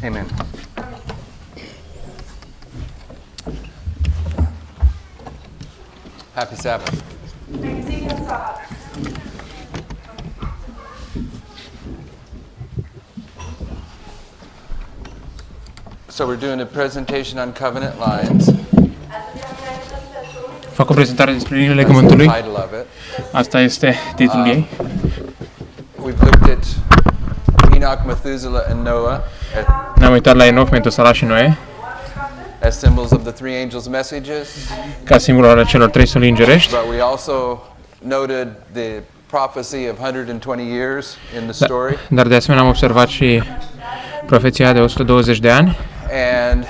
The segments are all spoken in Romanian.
Amen. Happy Sabbath. So we're doing a presentation on covenant lines. Fac o prezentare despre liniile Legământului. Asta este titlul ei. We've looked at Enoch, Methuselah and Noah Ne-am uitat la Enoch, Metusala și Noe as symbols of the three angels' messages. ca simbolul ale celor trei soli îngerești. But we also noted the prophecy of 120 years in the story. Dar de asemenea am observat și profeția de 120 de ani. And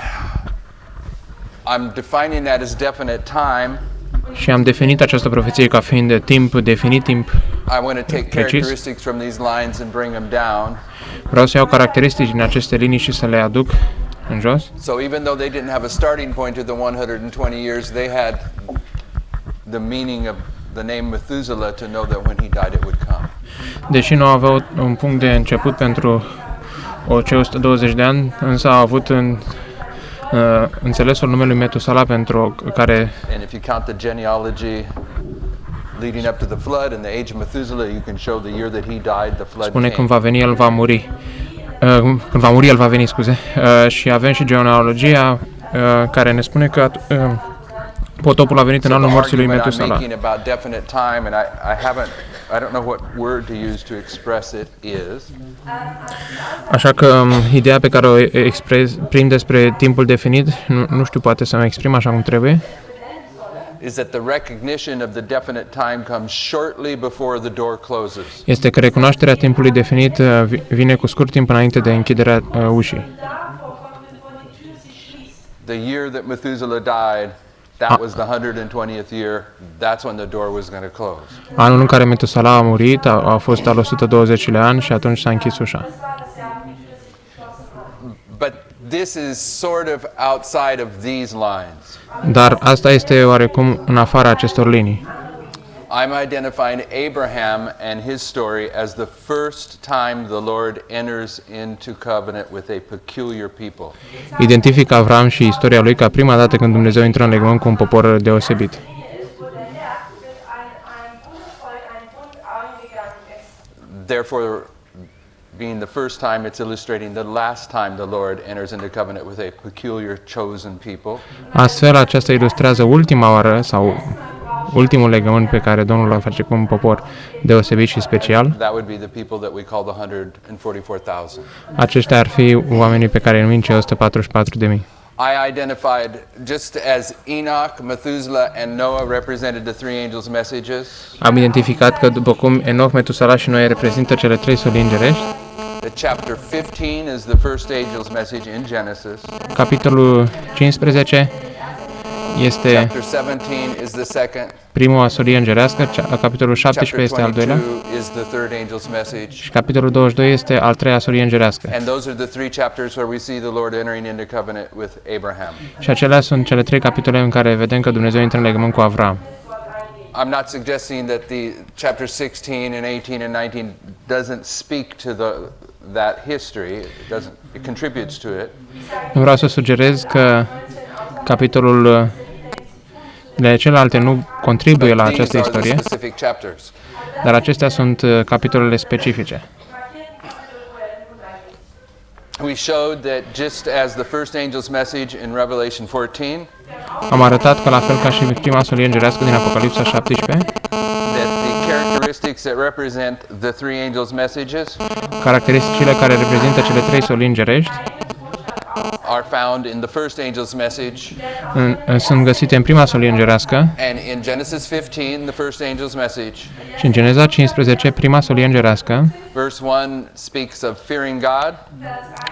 I'm defining that as definite time. Și am definit această profeție ca fiind de timp definit, timp I want to take precis. characteristics from these lines and bring them down. Vreau să iau caracteristici din aceste linii și să le aduc în jos. So even though they didn't have a starting point to the 120 years, they had the meaning of the name Methuselah to know that when he died it would come. Deși nu aveau un punct de început pentru cei 120 de ani, însă au avut înțelesul numelui Metusala pentru care And if you count the genealogy leading up to the flood and the age of Methuselah, you can show the year that he died, the flood spune came. când va veni el va muri. Când va muri el va veni, scuze. Și avem și genealogia care ne spune că potopul a venit în anul morții lui Metusala. I don't know what word to use to express it is. Așa că ideea pe care o exprim despre timpul definit, nu știu, poate să mă exprim așa cum trebuie, Is that the recognition of the definite time comes shortly before the door closes. este că recunoașterea timpului definit vine cu scurt timp înainte de închiderea ușii. The year that Methuselah died, that was the 120th year. That's when the door was going to close. Anul în care Metusala a murit a fost al 120-lea an și atunci s-a închis ușa. But this is sort of outside of these lines. Dar asta este oarecum în afara acestor linii. I'm identifying Abraham and his story as the first time the Lord enters into covenant with a peculiar people. Identific Avram și istoria lui ca prima dată când Dumnezeu intră în legământ cu un popor deosebit. Therefore, being the first time, it's illustrating the last time the Lord enters into covenant with a peculiar chosen people. Astfel, aceasta ilustrează ultima oară sau ultimul legământ pe care Domnul îl face cu un popor deosebit și special. That would be the people that we call the 144,000. Aceștia ar fi oamenii pe care îi numim cei 144.000. I identified just as Enoch, Methuselah and Noah represented the three angels' messages. Am identificat că după cum Enoch, Metusala și Noe reprezintă cele trei soli îngerești, The chapter 15 is the first angel's message in Genesis. capitolul 15 este Chapter 17 is the second. primul solie îngerească, capitolul 17 este al doilea 22 is the third angel's message. și capitolul 22 este al treia solie îngerească. And those are the three chapters where we see the Lord entering into covenant with Abraham. Și acelea sunt cele trei capitole în care vedem că Dumnezeu intră în legământ cu Avram. I'm not suggesting that the chapter 16 and 18 and 19 doesn't speak to that history. It contributes to it. Nu vreau să sugerez că capitolul de celelalte nu contribuie la această These are the istorie, specific chapters. dar acestea sunt capitolele specifice. We showed that just as the first angel's message in Revelation 14, Am arătat că la fel ca și prima solie îngerească din Apocalipsa 17, that the characteristics that represent the three angels' messages caracteristicile care reprezintă cele trei solii îngerești are found in the first angel's message, sunt găsite în prima solie îngerească and in Genesis 15, the first angel's message. și în Geneza 15, prima solie îngerească. Verse 1 speaks of fearing God.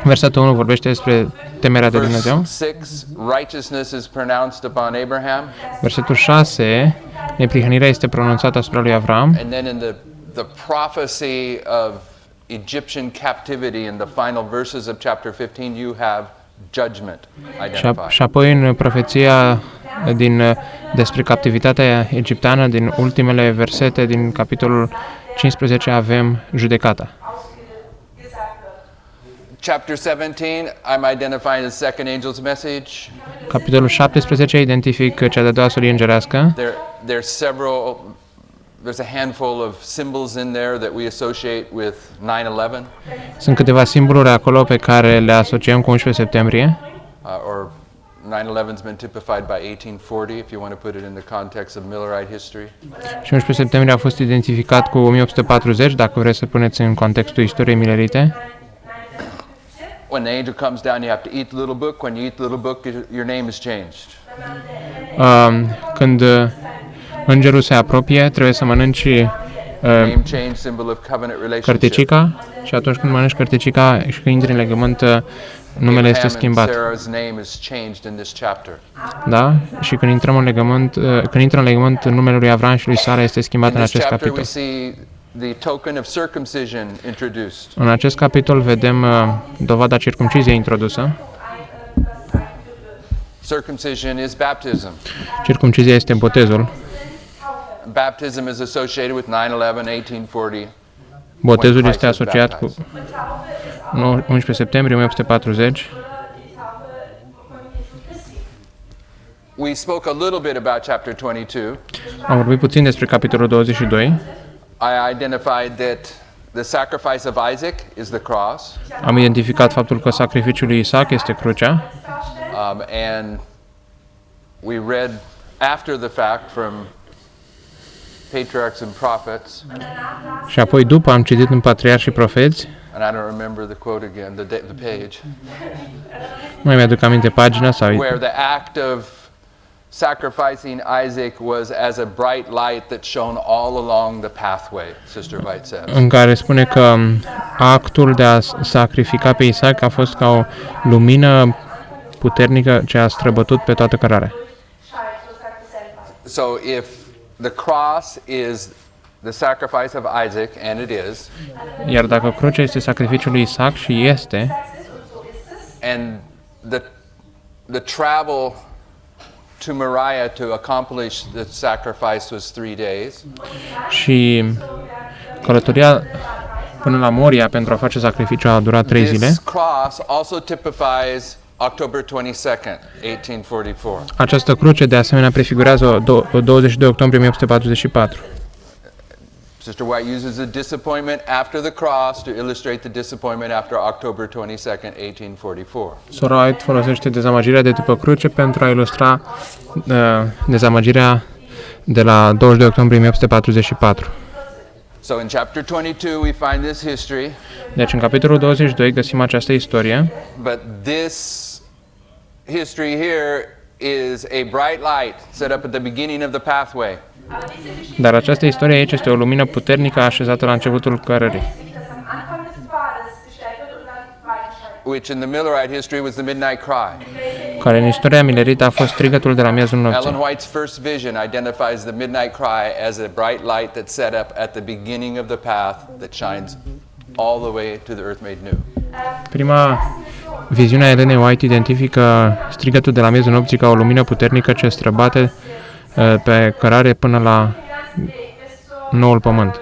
Versetul 1 vorbește despre temerea de Dumnezeu. Verse 6, righteousness is pronounced upon Abraham. Versetul 6, neprihănirea este pronunțată asupra lui Avram. And then in the prophecy of Egyptian captivity in the final verses of chapter 15, you have judgment identified. Și apoi în profeția despre captivitatea egipteană, din ultimele versete din capitolul 15, avem judecata. chapter 17, I'm identifying the second angel's message. Capitolul 17 identific cea de-a doua solie îngerească. There's a handful of symbols in there that we associate with 9/11. Sunt câteva simboluri acolo pe care le asociem cu 11 septembrie. Or 9/11's been typified by 1840, if you want to put it in the context of Millerite history. Și 11 septembrie a fost identificat cu 1840, dacă vreți să puneți în contextul istoriei milerite. When the angel comes down, you have to eat the little book. When you eat the little book, your name is changed. Când îngerul se apropie, trebuie să mănânci Name change, symbol of covenant relationship. cărticica și atunci când mănânci cărticica și când intri în legământ, numele este schimbat. Abraham and Sarah's name is changed in this chapter. Da? Și când intră în legământ, numele lui Avram și lui Sara este schimbat în acest capitol. The token of circumcision introduced. În acest capitol vedem dovada circumciziei introdusă. Circumcision is baptism. Circumcizia este botezul. Baptism is associated with 9/11, 1840. Botezul este asociat cu 11 septembrie 1840. We spoke a little bit about chapter 22. Am vorbit puțin despre capitolul 22. I identified that the sacrifice of Isaac is the cross. Am identificat faptul că sacrificiul lui Isaac este crucea. And we read after the fact from patriarchs and prophets. Și apoi după am citit în Patriarhi și Profeți. And I don't remember the quote again, the page. Nu mai mi-aduc aminte pagina sau where the act of sacrificing Isaac was as a bright light that shone all along the pathway, Sister White says. În care spune că actul de a sacrifica pe Isaac a fost ca o lumină puternică ce a străbătut pe toată cărarea. So if the cross is the sacrifice of Isaac, and it is, iar dacă crucea este sacrificiul lui Isaac și este, and the travel to Moriah to accomplish the sacrifice was 3 days. Și călătoria până la Moria pentru a face sacrificiul a durat 3 zile. This cross also typifies October 22nd, 1844. Această cruce de asemenea prefigurează 22 octombrie 1844. Sister White uses the disappointment after the cross to illustrate the disappointment after October 22nd, 1844. Sora White folosește dezamăgirea de după cruce pentru a ilustra dezamăgirea de la 22 octombrie 1844. So in chapter 22 we find this history. Deci în capitolul 22 găsim această istorie. But this history here is a bright light set up at the beginning of the pathway. Dar această istorie aici este o lumină puternică așezată la începutul cărării. Which in the Millerite history was the midnight cry. Care în istoria milerită a fost strigătul de la miezul Ellen nopții. White's first vision identifies the midnight cry as a bright light that's set up at the beginning of the path that shines all the way to the earth made new. Prima viziune a Ellenei White identifică strigătul de la miezul nopții ca o lumină puternică ce străbate pe cărare până la noul pământ,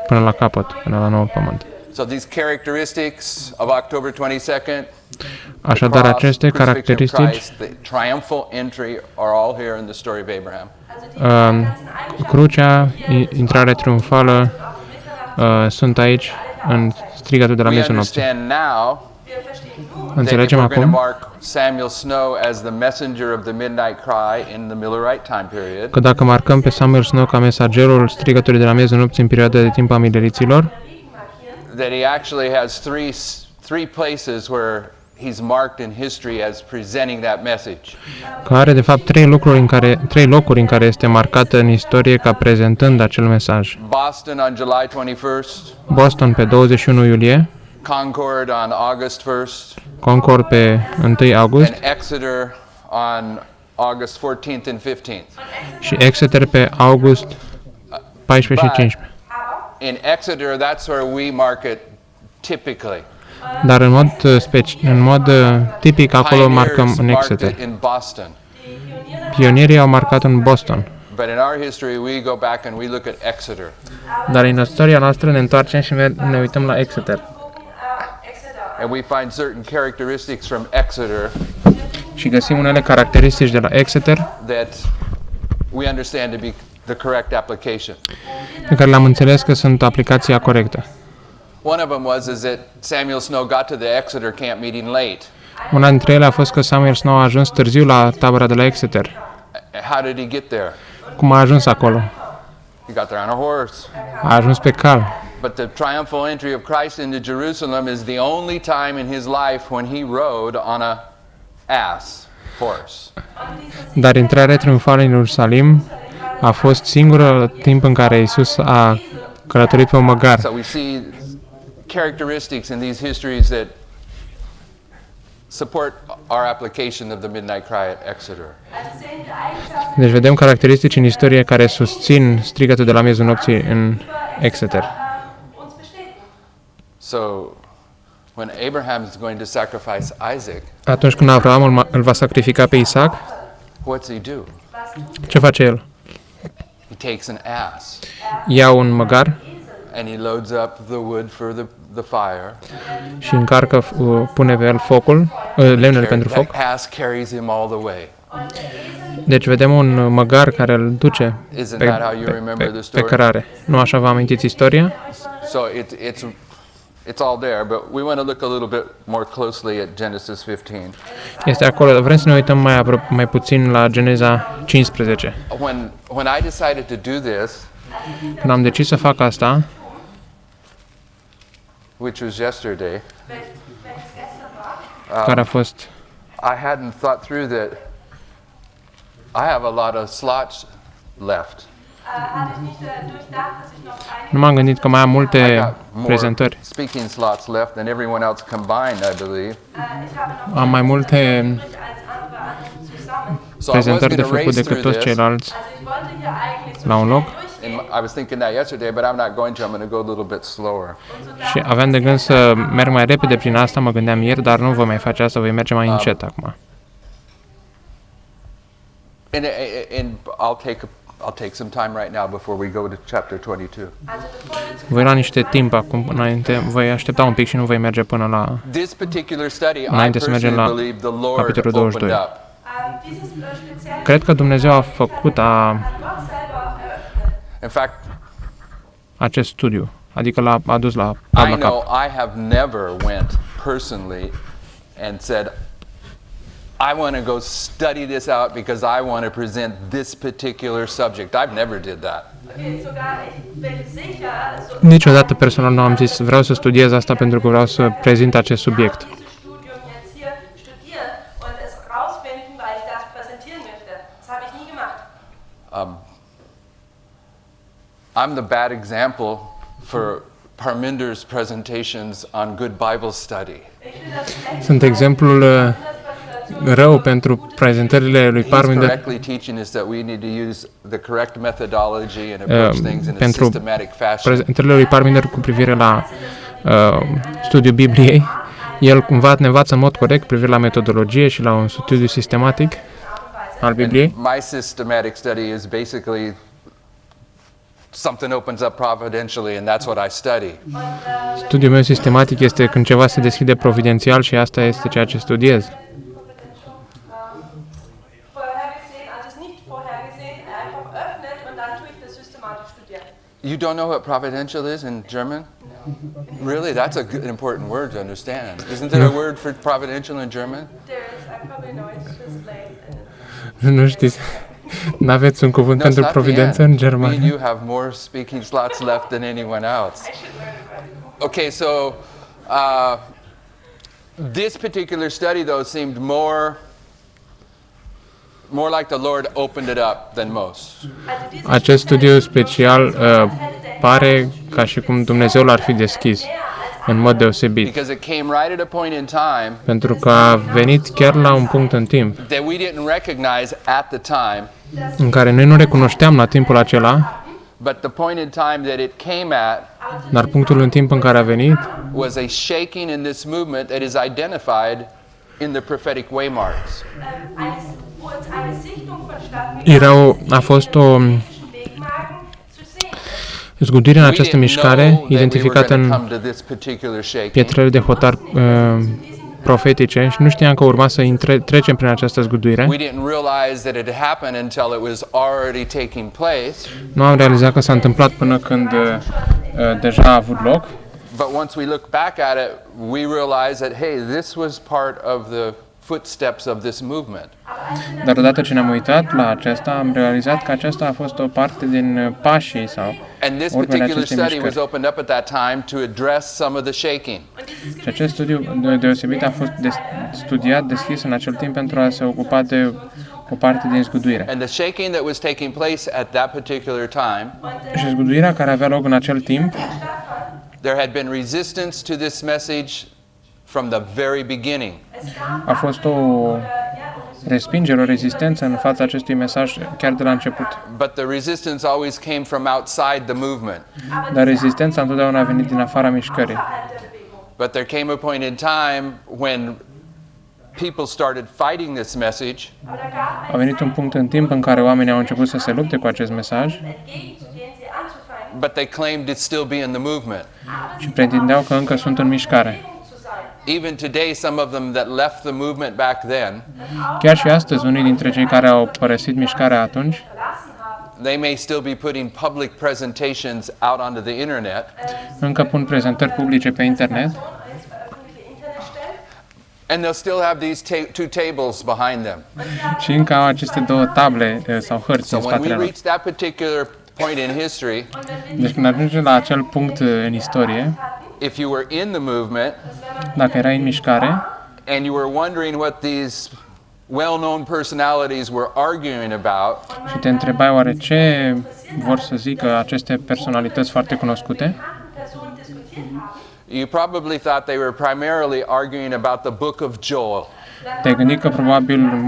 până la capăt, până la noul pământ. So these characteristics of October 22nd, Așadar, aceste caracteristici, the triumphal entry are all here in the story of Abraham. Crucea, intrarea triumfală, sunt aici în strigătul de la We miezul nopții. understand now Înțelegem that if we're going acum to mark Samuel Snow as the messenger of the midnight cry in the Millerite time period, că dacă marcăm pe Samuel Snow ca mesagerul strigătului de la miezul nopții în perioada de timp a mileriților, that he actually has three places where he's marked in history as presenting that message. că are de fapt trei locuri în care este marcată în istorie ca prezentând acel mesaj. Boston on July 21st, Boston pe 21 iulie, Concord on August 1st, Concord pe 1 august and Exeter on August 14th and 15th. și Exeter pe august 14 și 15. In Exeter, that's where we mark it typically. Dar în mod tipic acolo marcăm în Pioneers marked Exeter. it in Boston. Pionierii au marcat în Boston. But in our history, we go back and we look at Exeter. Dar în istoria noastră ne întoarcem și ne uităm la Exeter. And we find certain characteristics from Exeter Și găsim unele caracteristici de la Exeter that we understand to be the correct application. pe care le-am înțeles că sunt aplicația corectă. One of them is that Samuel Snow got to the Exeter camp meeting late. Una dintre ele a fost că Samuel Snow a ajuns târziu la tabăra de la Exeter. How did he get there? Cum a ajuns acolo? He got there on a horse. A ajuns pe cal. But the triumphal entry of Christ into Jerusalem is the only time in his life when he rode on a horse. Dar intrarea triumfală în Ierusalim a fost singurul timp în care Iisus a călătorit pe un măgar. So we see characteristics in these histories that support our application of the midnight cry at Exeter. Deci vedem caracteristici în istorie care susțin strigătul de la miezul nopții în Exeter. So when Abraham is going to sacrifice Isaac, Atunci când Avram îl va sacrifica pe Isaac, what's he do? ce face el? He takes an ass Ia un măgar and he loads up the wood for the fire. și încarcă, pune pe el focul, lemnele pentru foc. That ass carries him all the way. Deci vedem un măgar care îl duce Isn't that how you remember the pe story? cărare. Nu așa vă amintiți istoria? So it's all there, but we want to look a little bit more closely at Genesis 15. Este acolo. Vrem să ne uităm mai puțin la Geneza 15. When I decided to do this, Când am decis să fac asta, which was yesterday, care a fost I hadn't thought through that I have a lot of slots left. Nu m-am gândit că mai am I multe got more prezentări. speaking slots left than everyone else combined, I believe. Am mai multe So I was prezentări de going to făcut race decât through toți this. ceilalți la un loc And I was thinking that yesterday, but I'm not going to. I'm going to go a little bit slower. și aveam de gând să merg mai repede prin asta, mă gândeam ieri, dar nu voi mai face asta, voi merge mai încet acum. And I'll take some time right now before we go to chapter 22. Voi lua niște timp acum înainte, voi aștepta un pic și nu voi merge până la... This particular study, I Înainte să mergem personally la believe the Lord capitolul opened 22. up. Cred că Dumnezeu a făcut In fact, acest studiu, adică l-a adus la I cap la know cap. I have never went personally and said, I want to go study this out because I want to present this particular subject. I've never did that. Niciodată personal nu am zis vreau să studiez asta pentru că vreau să prezint acest subiect. I'm the bad example for Parminder's presentations on good Bible study. Sunt exemplul rău pentru prezentările lui He's Parminder correctly teaching us that we need to use the correct methodology and approach things in a pentru systematic fashion. prezentările lui Parminder cu privire la studiul Bibliei. El cumva ne învață în mod corect privire la metodologie și la un studiu sistematic al Bibliei. My systematic study is basically something opens up providentially and that's what I study. Studiul meu sistematic este când ceva se deschide providențial și asta este ceea ce studiez. You don't know what providential is in German? Really? That's a good, important word to understand. Isn't there a word for providential in German? There is, I probably know it, just late. Nu știți, n-aveți un cuvânt No, it's pentru not the providență end. în germană? Me and you have more speaking slots left than anyone else. Okay, so this particular study, though, seemed more like the Lord opened it up than most. Acest studiu special pare ca și cum Dumnezeu l-ar fi deschis în mod deosebit, Because it came right at a point in time pentru că a venit chiar la un punct în timp that we didn't recognize at the time, în care noi nu recunoșteam la timpul acela, but the point in time that it came at dar punctul în timp în care a venit was a shaking in this movement that is identified in the prophetic waymarks. Zguduirea în We această didn't mișcare, know that we were identificată going to în come to this particular shaking. pietrele de hotar profetice, și nu știam că urma să trecem prin această zguduire. We didn't realize that it had happened until it was already taking place. Nu am realizat că s-a întâmplat până când deja a avut loc. But once we look back at it, we realize that, hey, this was part of the footsteps of this movement. Dar odată ce ne-am uitat la acesta, am realizat că aceasta a fost o parte din pașii sau And this urmele particular acestei study was mișcări. opened up at that time to address some of the shaking. Și acest studiu deosebit a fost studiat, deschis în acel timp pentru a se ocupa de o parte din zguduire. And the shaking that was taking place at that particular time, Și zguduirea care avea loc în acel timp, there had been resistance to this message from the very beginning. a fost o respingere, o rezistență în fața acestui mesaj chiar de la început. But the resistance always came from outside the movement. Dar rezistența întotdeauna a venit din afara mișcării. But there came a point in time when people started fighting this message, A venit un punct în timp în care oamenii au început să se lupte cu acest mesaj but they claimed to still be in the movement. și pretindeau că încă sunt în mișcare. Even today, some of them that left the movement back then, Chiar și astăzi, unii dintre cei care au părăsit mișcarea atunci, they may still be putting public presentations out onto the internet, încă pun prezentări publice pe internet and they'll still have these two tables behind them. și încă au aceste două table sau hărți So în when we spatele lor. reach that particular point in history, Deci când ajungem la acel punct în istorie, if you were in the movement dacă erai în mișcare and you were wondering what these well-known personalities were arguing about, și te întrebai oare ce vor să zică aceste personalități foarte cunoscute, you probably thought they were primarily arguing about the book of Joel. te-ai gândit că probabil în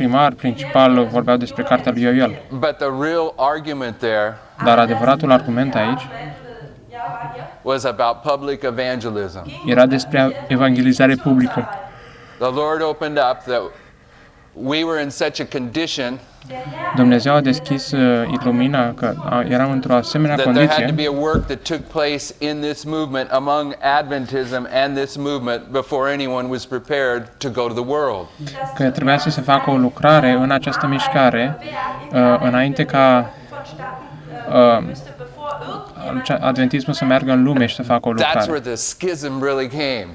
mod principal vorbeau despre cartea lui Ioel. But the real argument there Dar adevăratul argument aici was about public evangelism. era despre evangelizare publică. The Lord opened up that we were in such a condition Dumnezeu a deschis lumina că eram într-o asemenea that there had to condiție be a work that took place in this movement among Adventism and this movement before anyone was prepared to go to the world. că trebuia să se facă o lucrare în această mișcare înainte ca adventismul să meargă în lume și să facă o That's where lucrare. the schism really came.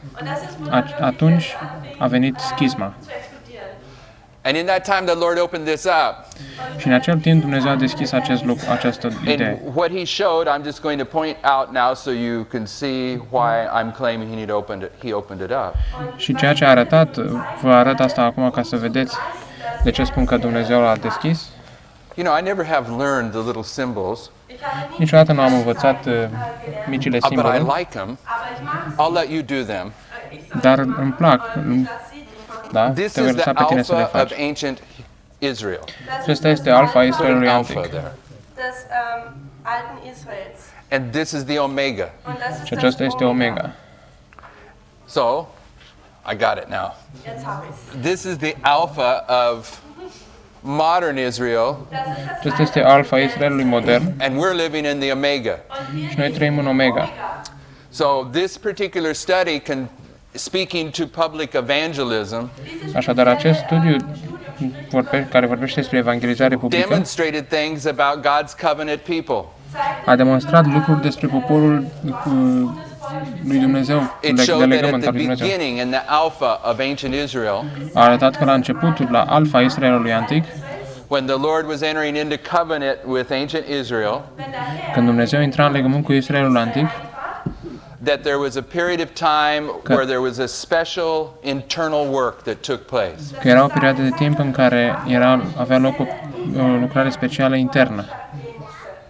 Atunci a venit schisma. And in that time the Lord opened this up. Și în acel timp Dumnezeu a deschis această idee. And what he showed, I'm just going to point out now so you can see why I'm claiming he opened it up. Și ceea ce a arătat, vă arăt asta acum ca să vedeți de ce spun că Dumnezeu l-a deschis. You know, I never have learned the little symbols, Niciodată nu am învățat micile but I simbole, like them. I'll let you do them. dar îmi plac. Da? This Te voi is the lăsa pe tine să le alpha of faci. ancient Israel. Acesta este alfa Put Israelului an antic. alpha there. Des alten Israels. And this is the omega. Und das ist Și das aceasta este omega. So, I got it now. Jetzt habe ich's. This is the alpha of modern Israel, Acesta este alfa Israelului modern and we're living in the omega. și noi trăim în omega. So this particular study speaking to public evangelism Așadar, acest studiu care vorbește despre evangelizare publică demonstrated things about God's covenant people. a demonstrat lucruri despre poporul lui Dumnezeu, It de showed that at legământ the al lui Dumnezeu. beginning, in the alpha of ancient Israel, A arătat că la începutul, la alfa Israelului antic, when the Lord was entering into covenant with ancient Israel, când Dumnezeu intra în legământ cu Israelul antic, that there was a period of time where there was a special internal work that took place. că era o perioadă de timp în care avea loc o lucrare specială internă.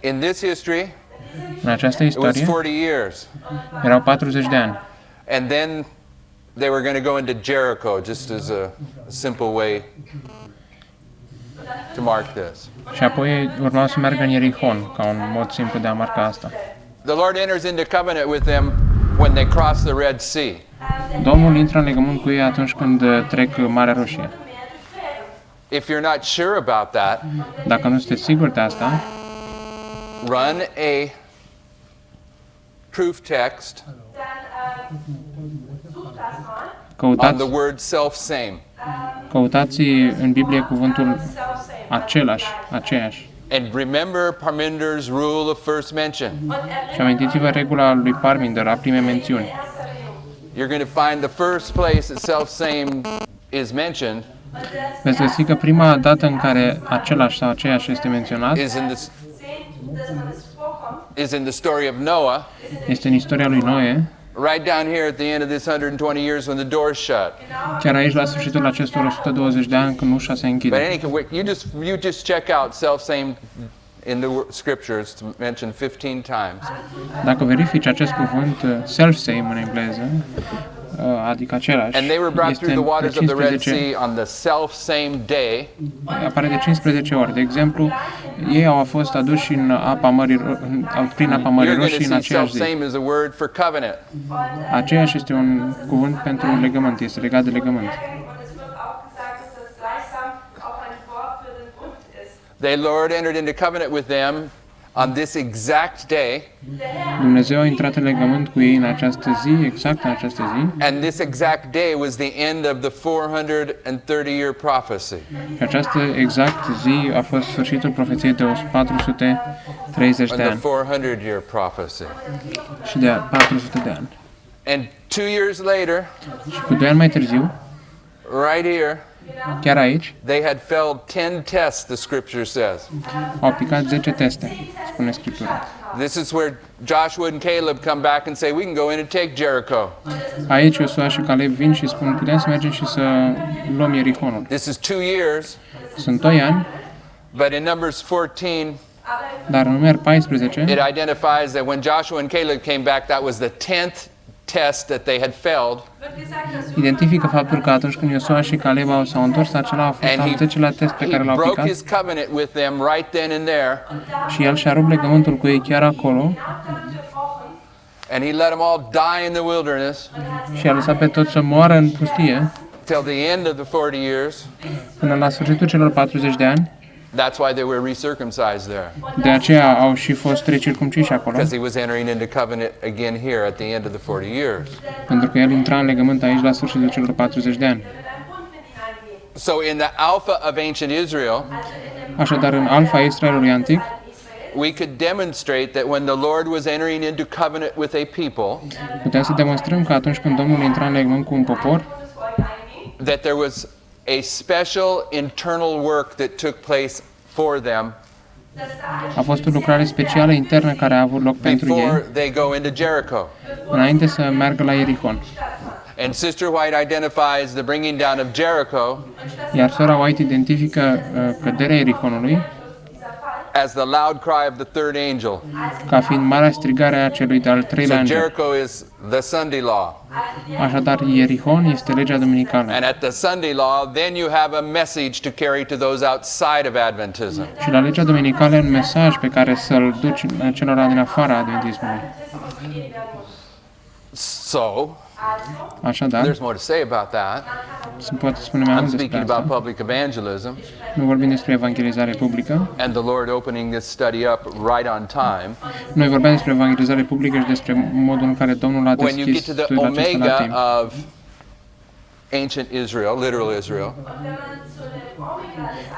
In this history, În această it was istorie 40 years. erau 40 de ani. And then they were going to go into Jericho, just as a simple way to mark this. Și apoi urmau să meargă în Ierihon, ca un mod simplu de a marca asta. The Lord enters into covenant with them when they cross the Red Sea. Domnul intră în legământ cu ei atunci când trec Marea Roșie. If you're not sure about that, Dacă nu sunteți siguri de asta, run a proof text sucht das mal. on Căutați, the word self-same. căutați în Biblie cuvântul același, aceeași. And remember Parmender's rule of first mention. Și amintiți-vă regula lui Parminder, a primei mențiuni. You're going to find the first place that self-same is mentioned Veți găsi că prima dată în care același sau aceeași este menționat is in the story of Noah, este în istoria lui Noe, right down here at the end of this 120 years when the door's shut. chiar aici la sfârșitul acestor 120 de ani când ușa se But închide. you just check out self-same in the scriptures to mention 15 times. Dacă verifici acest cuvânt self-same în engleză, adică același, And they were brought este through the waters of the Red 15, Sea on the self-same day. apare de 15 ori. De exemplu, ei au fost aduși în apa prin apa Mării You're going Roșii to în see aceeași zi. self-same as a word for covenant. Aceeași este un cuvânt pentru legământ, este legat de legământ. Und es wird auch gesagt, dass das gleichsam auch ein Wort für den Bund ist. The Lord entered into covenant with them on this exact day, Dumnezeu a intrat în legământ cu ei în această zi, exact în această zi, and this exact day was the end of the 430-year prophecy. și această exact zi a fost sfârșitul profeției de 430 And de the ani 400-year prophecy. și de 400 de ani. And 2 years later, Și cu 2 ani mai târziu, right here, chiar aici, they had failed 10 tests, the scripture says. au aplicat 10 teste, spune Scriptura. This is where Joshua and Caleb come back and say, we can go in and take Jericho. Aici Iosua și Caleb vin și spun, putem să mergem și să luăm Ierihonul. This is 2 years, Sunt 2 ani, but in Numbers 14, dar în număr 14, it identifies that when Joshua and Caleb came back, that was the 10th test that they had failed. Wird gesagt, dass identifică faptul că atunci când Iosua și Caleb s-au întors, acela a fost And al 10-lea test pe he care l-au broke aplicat his covenant with them right then and there, și el și-a rupt legământul cu ei chiar acolo and he let them all die in the wilderness și a lăsat pe toți să moară în pustie till the end of the 40 years. până la sfârșitul celor 40 de ani. That's why they were recircumcised there, De aceea au și fost recircumciși acolo, because he was entering into covenant again here at the end of the 40 years. pentru că el intra în legământ aici la sfârșitul celor 40 de ani. So in the Alpha of ancient Israel, Așadar, în Alfa Israelului antic, we could demonstrate that when the Lord was entering into covenant with a people, putem să demonstrăm că atunci când Domnul intra în legământ cu un popor, that there was a special internal work that took place for them a fost o lucrare specială internă care a avut loc pentru before ei, they go into Jericho. înainte să meargă la Ierihon. And Sister White identifies the bringing down of Jericho Iar sora White identifică căderea Ierihonului as the loud cry of the third angel. ca fiind marea strigare a celui de-al So treilea înger. Jericho is the Sunday law. Așadar, Ierihon este legea duminicală. And at the Sunday law, then you have a message to carry to those outside of Adventism. Și la legea duminicală un mesaj pe care să-l duci celor din afara adventismului. So, Așadar, there's more to say about that. se poate spune mai I'm mult despre speaking about asta. public evangelism Nu vorbim despre evangelizare publică. and the Lord opening this study up right on time. Noi vorbeam despre evangelizare publică și despre modul în care Domnul a When you get deschis to the studiul acesta la omega timp. of ancient Israel, literal Israel,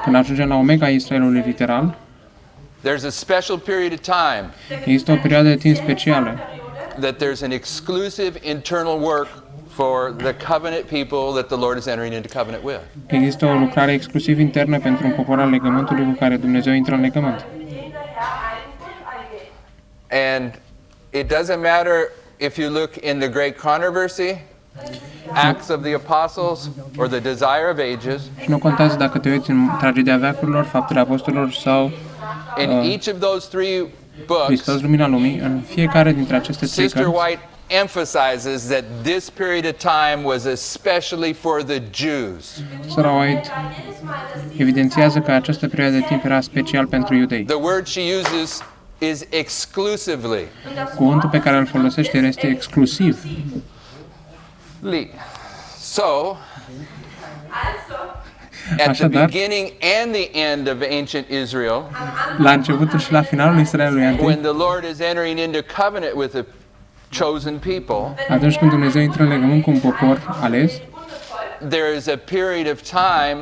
Când ajungem la omega Israelului literal, there's a special period of time există o perioadă de timp specială that there's an exclusive internal work for the covenant people that the Lord is entering into covenant with. Există o lucrare exclusiv internă pentru un popor al legământului cu care Dumnezeu intră în legământ. And it doesn't matter if you look in the great controversy, Acts of the Apostles, or the Desire of Ages. Și nu contează dacă te uiți în Tragedia Veacurilor, Faptele Apostolilor sau In each of those three books, Hristos, Lumina Lumii, în fiecare dintre aceste trei Sister cărți, White emphasizes that this period of time was especially for the Jews. Sora White evidențiază că această perioadă de timp era special pentru iudei. The word she uses is exclusively. Cuvântul pe care îl folosește este exclusiv. So, at the Așadar, beginning and the end of ancient Israel, la începutul și la finalul Israelului antic, when the Lord is entering into covenant with the chosen people, atunci când Dumnezeu intră în legământ cu un popor ales, there is a period of time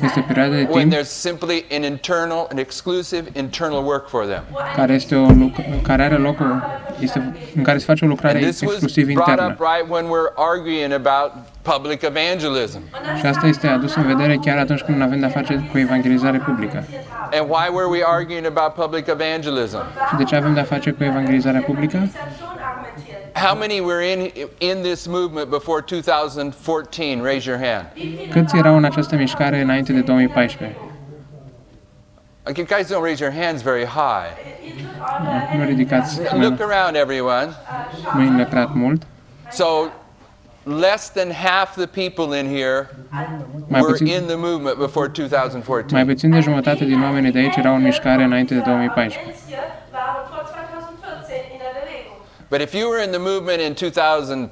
este o perioadă de when timp there's simply an exclusive internal work for them. care are loc în care se face o lucrare And this was exclusiv brought internă. up right when we're arguing about public evangelism. Și asta este adus în vedere chiar atunci când avem de-a face cu evangelizare publică. And why were we arguing about public evangelism? Și de ce avem de-a face cu evangelizarea publică? How many were in this movement before 2014? Raise your hand. Câți erau în această mișcare înainte de 2014? Okay, guys, don't raise your hands very high. Nu ridicați Look around, everyone. mâinile prea mult. So, less than half the people in here Mai were puțin, in the movement before mai 2014. puțin de jumătate din oamenii de aici erau în mișcare înainte de 2014. But if you were in the movement in 2007,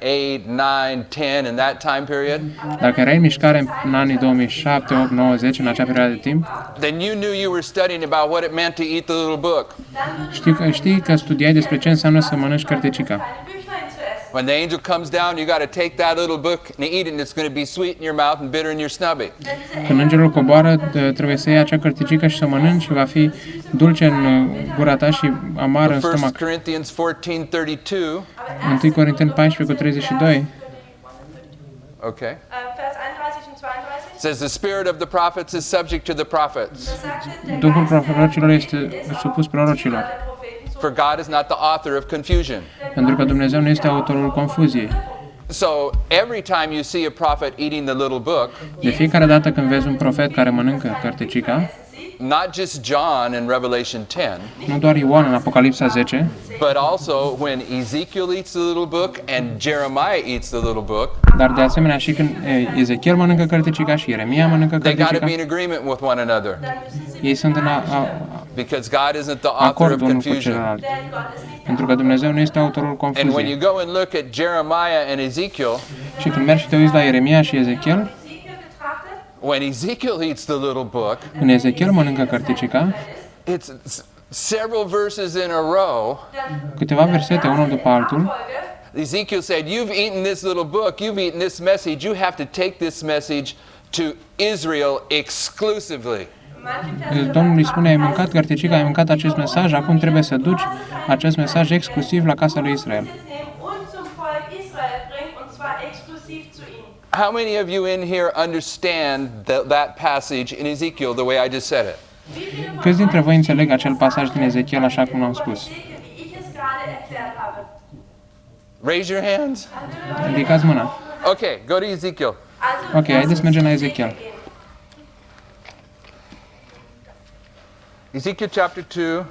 8, 9, 10, in that time period, Dacă erai în mișcare în anii 2007, 8, 9, 10, în acea perioadă de timp, then you knew you were studying about what it meant to eat the little book. știi că studiai despre ce înseamnă să mănânci cărticica. When the angel comes down, you got to take that little book and eat it, and it's going to be sweet in your mouth and bitter in your stomach. Când îngerul coboară, trebuie să iei acea cărticică și să mănânci și va fi dulce în gura ta și amară în 1 stomac. Corinthians 14:32. 1 Corinteni 14:32 Okay. Vers 31 und 32. Says the spirit of the prophets is subject to the prophets. Duhul prorocilor este supus prorocilor, For God is not the author of confusion. pentru că Dumnezeu nu este autorul confuziei. So every time you see a prophet eating the little book, De fiecare dată când vezi un profet care mănâncă cărticica, not just John in Revelation 10, nu doar Ioan în Apocalipsa 10, but also when Ezekiel eats the little book and Jeremiah eats the little book, dar de asemenea și când Ezechiel mănâncă cărticica și Ieremia mănâncă they got to be cărticica, in agreement with one another ei sunt în because God isn't the author acord of unul cu confusion. celălalt. Pentru că Dumnezeu nu este autorul And when you confuziei. go and look at Jeremiah and Ezekiel, Și când mergi și te uiți la Ieremia și Ezechiel, when Ezekiel eats the little book, când Ezechiel mănâncă cărticica, it's several verses in a row. câteva versete, unul după altul, Ezekiel said, "You've eaten this little book, you've eaten this message, you have to take this message to Israel exclusively." Domnul îi spune, ai mâncat cărticica, ai mâncat acest mesaj, acum trebuie să duci acest mesaj exclusiv la casa lui Israel. How many of you in here understand that passage in Ezekiel the way I just said it? Câți dintre voi înțeleg acel pasaj din Ezechiel așa cum l-am spus? Raise your hands. Ridicați mâna. Okay, go to Ezekiel. Ok, haideți să mergem la Ezechiel. Ezekiel chapter 2.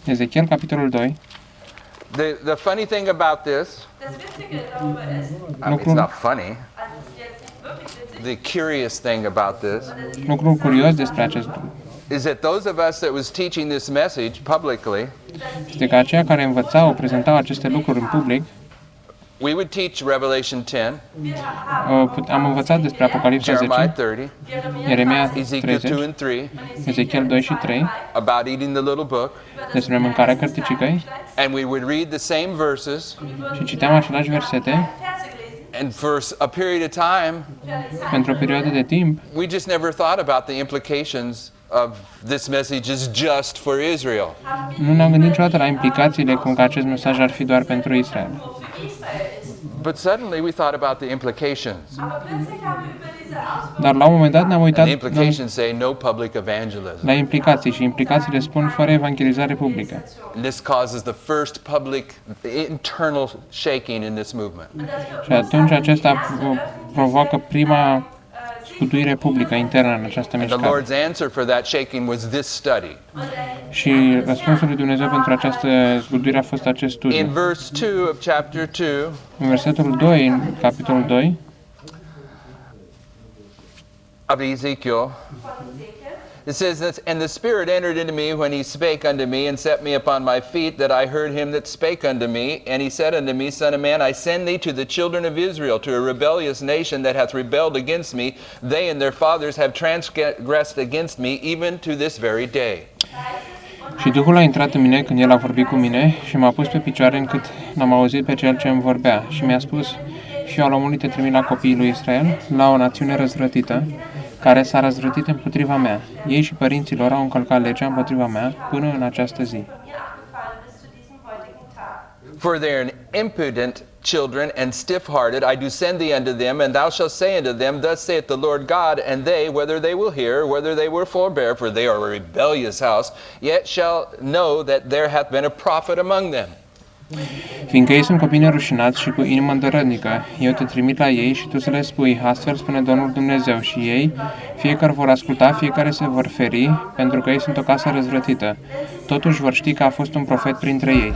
Ezechiel, capitolul 2. The funny thing about this, I mean, it's not funny. The curious thing about this Lucrul curios despre acest lucru is that those of us that was teaching this message publicly, este că aceia care învățau, prezentau aceste lucruri în public, we would teach Revelation 10, am învățat despre Apocalipsa Jeremiah 10, 30, Ieremia Ezekiel 2 30, and 3, Ezechiel 2 și 3, about eating the little book, despre mâncarea cărticicăi, and we would read the same verses, și citeam aceleași versete. and for a period of time, Pentru o perioadă de timp, we just never thought about the implications of this message is just for Israel. nu ne-am gândit niciodată la implicațiile cum că acest mesaj ar fi doar pentru Israel. But suddenly we thought about the implications. Dar la un moment dat ne-am And uitat the implications say no public evangelism. la implicații și implicațiile spun fără evangelizare publică. And this causes the first public internal shaking in this movement. Și atunci acesta provoacă prima scutuire publică internă în această And the mișcare. Lord's answer for that shaking was this study. Și răspunsul lui Dumnezeu pentru această zguduire a fost acest In studiu. verse 2 of chapter 2, În versetul 2, în capitolul 2, of Ezekiel, it says this, "And the Spirit entered into me when he spake unto me, and set me upon my feet, that I heard him that spake unto me. And he said unto me, Son of man, I send thee to the children of Israel, to a rebellious nation that hath rebelled against me. They and their fathers have transgressed against me, even to this very day." Și Duhul a intrat în mine când El a vorbit cu mine și m-a pus pe picioare încât n-am auzit pe Cel ce îmi vorbea și mi-a spus: Fiul al omului, te trimit la copiii lui Israel, la o națiune răzvrătită, care s-a răzvrătit împotriva mea. Ei și părinții lor au încălcat legea împotriva mea până în această zi. For they are impudent children and stiff-hearted, I do send thee unto them, and thou shalt say unto them, Thus saith the Lord God, and they, whether they will hear, whether they will forbear, for they are a rebellious house, yet shall know that there hath been a prophet among them. Fiindcă ei sunt copii nerușinați și cu inimă îndărătnică, eu te trimit la ei și tu să le spui: Astfel spune Domnul Dumnezeu, și ei, fiecare vor asculta, fiecare se vor feri, pentru că ei sunt o casă răzvrătită. Totuși vor ști că a fost un profet printre ei.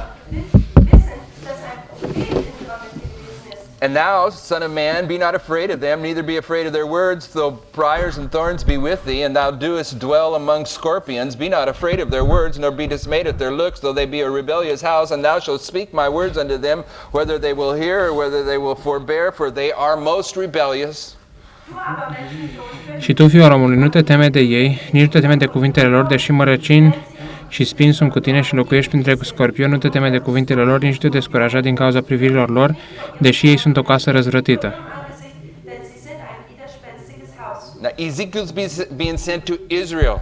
And thou, son of man, be not afraid of them, neither be afraid of their words, though briars and thorns be with thee, and thou doest dwell among scorpions. Be not afraid of their words, nor be dismayed at their looks, though they be a rebellious house. And thou shalt speak my words unto them, whether they will hear or whether they will forbear, for they are most rebellious. Și tu, fiul al omului, nu te teme de ei, nici nu te teme de cuvintele lor, deși mărăcini și spini sunt cu tine și locuiești printre scorpioni, nu te teme de cuvintele lor, nici tu te descuraja din cauza privirilor lor, deși ei sunt o casă răzvrătită. Now Ezekiel's being sent to Israel.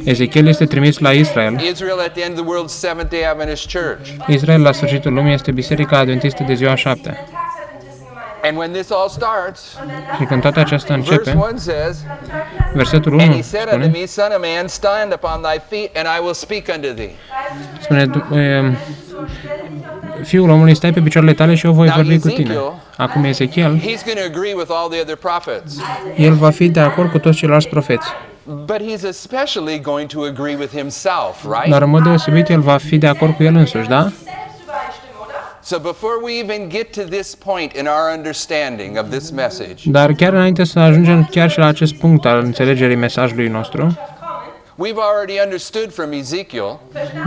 Ezechiel este trimis la Israel. Israel at the end of the world, Seventh-day Adventist Church. Israel la sfârșitul lumii este Biserica Adventistă de ziua 7. And when this all starts, Și când toată aceasta verse începe, 1 says, versetul And 1 he said unto spune, me, Son of man, stand upon thy feet, and I will speak unto thee. Fiul omului, stai pe picioarele tale și eu voi vorbi cu tine. Acum Ezechiel, He's going to agree with all the other prophets. el va fi de acord cu toți ceilalți profeți. But he's especially going to agree with himself, right? Dar în mod deosebit el va fi de acord cu el însuși, da? So before we even get to this point in our understanding of this message, Dar chiar înainte să ajungem chiar și la acest punct al înțelegerii mesajului nostru, we've already understood from Ezekiel